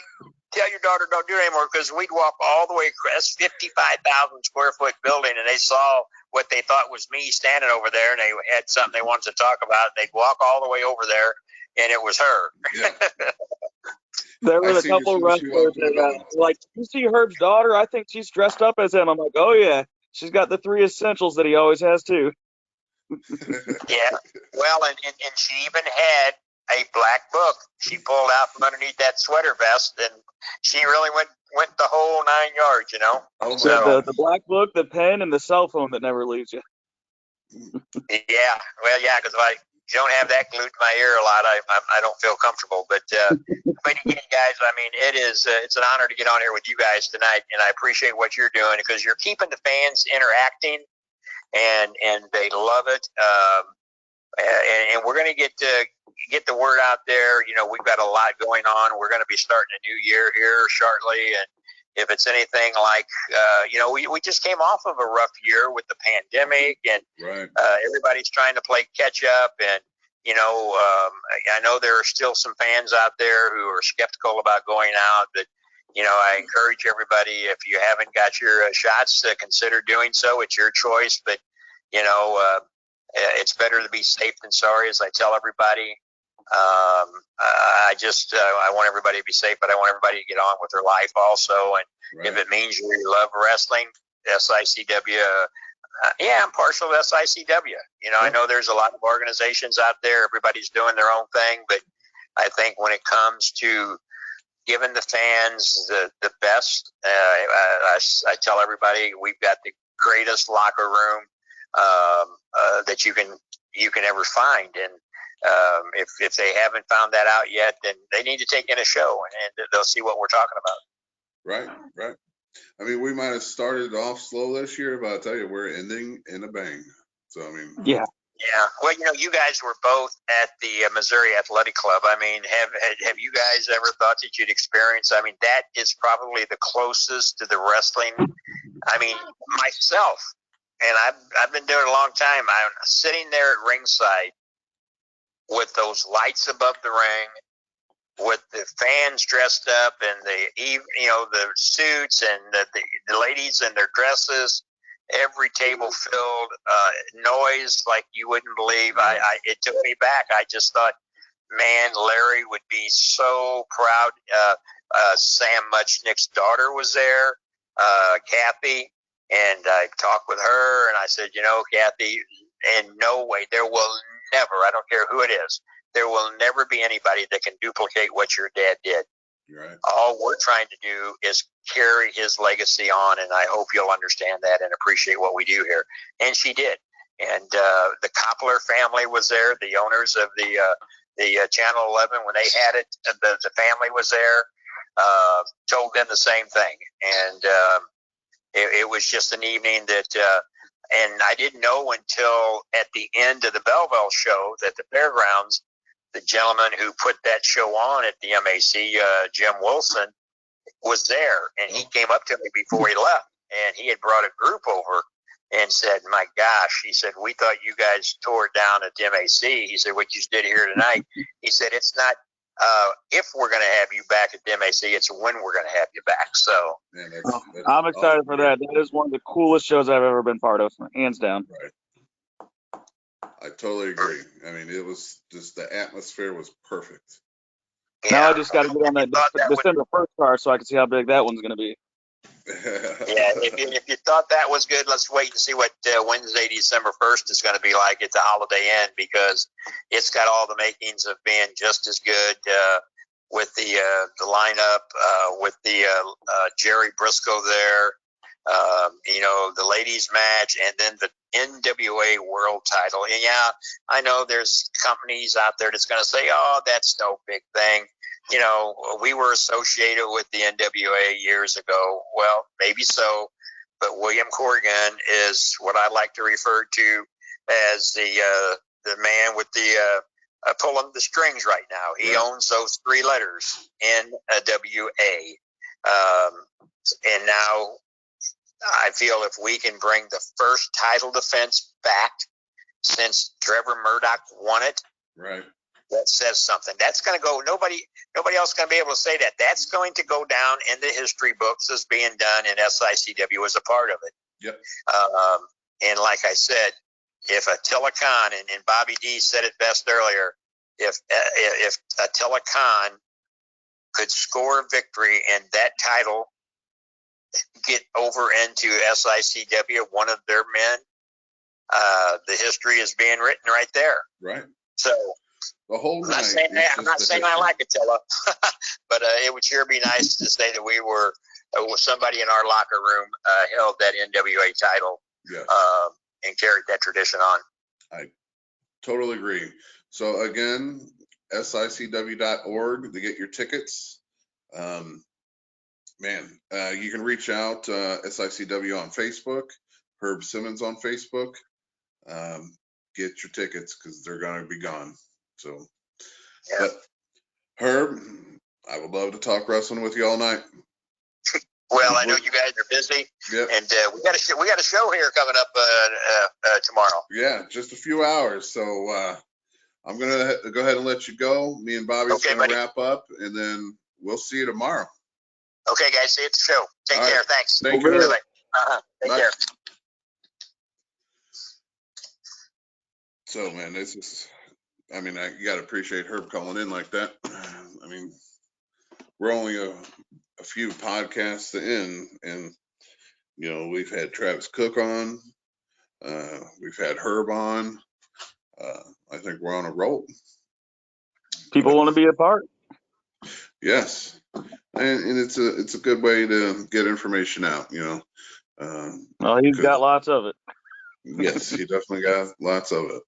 tell your daughter don't do it anymore, because we'd walk all the way across 55,000 square foot building, and they saw what they thought was me standing over there, and they had something they wanted to talk about. They'd walk all the way over there, and it was her. Yeah. There were a couple of wrestlers that, like, you see Herb's daughter? I think she's dressed up as him. I'm like, oh, yeah. She's got the 3 essentials that he always has, too. Yeah. Well, and she even had a black book she pulled out from underneath that sweater vest, and she really went the whole 9 yards, Oh, so, the black book, the pen, and the cell phone that never leaves you. Yeah. Well, yeah, because if I don't have that glued to my ear a lot, I don't feel comfortable. But again, guys, I mean, it's an honor to get on here with you guys tonight, and I appreciate what you're doing, because you're keeping the fans interacting, and they love it. And we're going to get the word out there. We've got a lot going on. We're going to be starting a new year here shortly, and if it's anything like, we just came off of a rough year with the pandemic, and right. Everybody's trying to play catch up. And, I know there are still some fans out there who are skeptical about going out, but, I encourage everybody, if you haven't got your shots, to consider doing so. It's your choice, but, it's better to be safe than sorry, as I tell everybody. I want everybody to be safe, but I want everybody to get on with their life also. And Right. if it means you love wrestling, SICW, yeah, I'm partial to SICW. You know, I know there's a lot of organizations out there. Everybody's doing their own thing, but I think when it comes to giving the fans the best, I tell everybody we've got the greatest locker room that you can ever find. And if they haven't found that out yet, then they need to take in a show and they'll see what we're talking about. Right. I mean, we might have started off slow this year, but I'll tell you, we're ending in a bang. So, I mean. Yeah. Yeah. Well, you know, you guys were both at the Missouri Athletic Club. I mean, have you guys ever thought that you'd experience? I mean, that is probably the closest to the wrestling. I mean, myself, and I've been doing it a long time. I'm sitting there at ringside with those lights above the ring, with the fans dressed up and the suits and the ladies in their dresses, every table filled, noise like you wouldn't believe. It took me back. I just thought, man, Larry would be so proud. Sam Muchnick's daughter was there, Kathy, and I talked with her and I said, you know, Kathy, in no way, there will never, I don't care who it is, there will never be anybody that can duplicate what your dad did. Right. All we're trying to do is carry his legacy on, and I hope you'll understand that and appreciate what we do here. And she did. And the Koppler family was there, the owners of the Channel 11, when they had it, the family was there, told them the same thing. And it was just an evening that, and I didn't know until at the end of the Belleville show that the fairgrounds, the gentleman who put that show on at the MAC, Jim Wilson, was there. And he came up to me before he left, and he had brought a group over and said, my gosh, he said, we thought you guys tore down at the MAC. He said, what you did here tonight, he said, it's not if we're going to have you back at the MAC, it's when we're going to have you back. So Man, I'm excited for that. That is one of the coolest shows I've ever been part of, hands down. Right. I totally agree. I mean, it was just, the atmosphere was perfect. Yeah. Now I just got to get on that December 1st car so I can see how big that one's going to be. Yeah, if you thought that was good, let's wait and see what Wednesday, December 1st is going to be like at the Holiday Inn, because it's got all the makings of being just as good with the lineup, with the Jerry Briscoe there, the ladies match, and then the NWA World Title. And yeah, I know there's companies out there that's going to say, oh, that's no big thing. You know, we were associated with the NWA years ago. Well, maybe so, but William Corrigan is what I like to refer to as the man with the pulling the strings right now. He owns those three letters, NWA. And now I feel if we can bring the first title defense back since Trevor Murdoch won it, right, that says something. That's going to go. Nobody else is going to be able to say that. That's going to go down in the history books as being done, and SICW was a part of it. Yep. And like I said, if Attila Khan, and Bobby D said it best earlier, if Attila Khan could score a victory and that title get over into SICW, one of their men, the history is being written right there. Right. So the whole I'm not saying I like Attila, but it would sure be nice to say that we were somebody in our locker room held that NWA title, yes, and carried that tradition on. I totally agree. So again, SICW.org to get your tickets. You can reach out SICW on Facebook, Herb Simmons on Facebook. Get your tickets because they're going to be gone. So, yeah. But Herb, I would love to talk wrestling with you all night. Well, I know you guys are busy, yep, and we got a show here coming up tomorrow. Yeah, just a few hours. So I'm gonna go ahead and let you go. Me and Bobby's gonna wrap up, and then we'll see you tomorrow. Okay, guys, see you at the show. Take care. Thanks. Thank you. Take care. So, man, this is I mean, you got to appreciate Herb calling in like that. I mean, we're only a few podcasts in, and you know, we've had Travis Cook on, we've had Herb on. I think we're on a roll. People want to be a part. Yes, and it's a good way to get information out. You know. Well, he's got lots of it. Yes, he definitely got lots of it.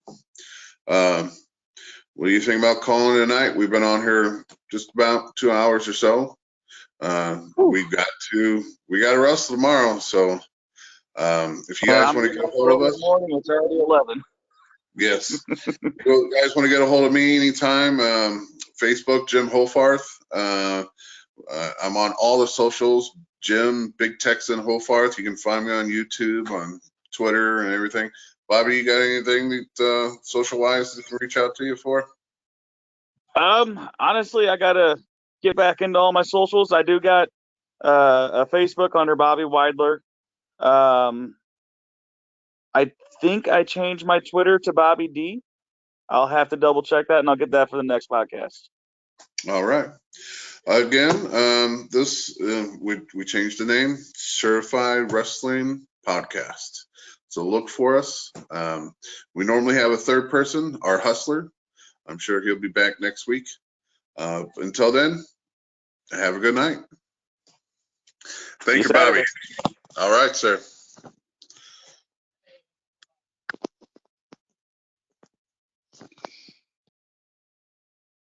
What do you think about calling it a night? We've been on here just about 2 hours or so. We got to wrestle tomorrow, so if you guys want to get a hold of us, morning, it's already 11. yes. If you guys want to get a hold of me anytime, Facebook, Jim Hofarth. I'm on all the socials, Jim Big Texan Hofarth. You can find me on YouTube, on Twitter, and everything. Bobby, you got anything that social wise that can reach out to you for? Honestly, I gotta get back into all my socials. I do got a Facebook under Bobby Weidler. I think I changed my Twitter to Bobby D. I'll have to double check that, and I'll get that for the next podcast. All right. Again, we changed the name, Certified Wrestling Podcast. So look for us. We normally have a third person, our hustler. I'm sure he'll be back next week. Until then, have a good night. Thank you, Bobby. All right, sir.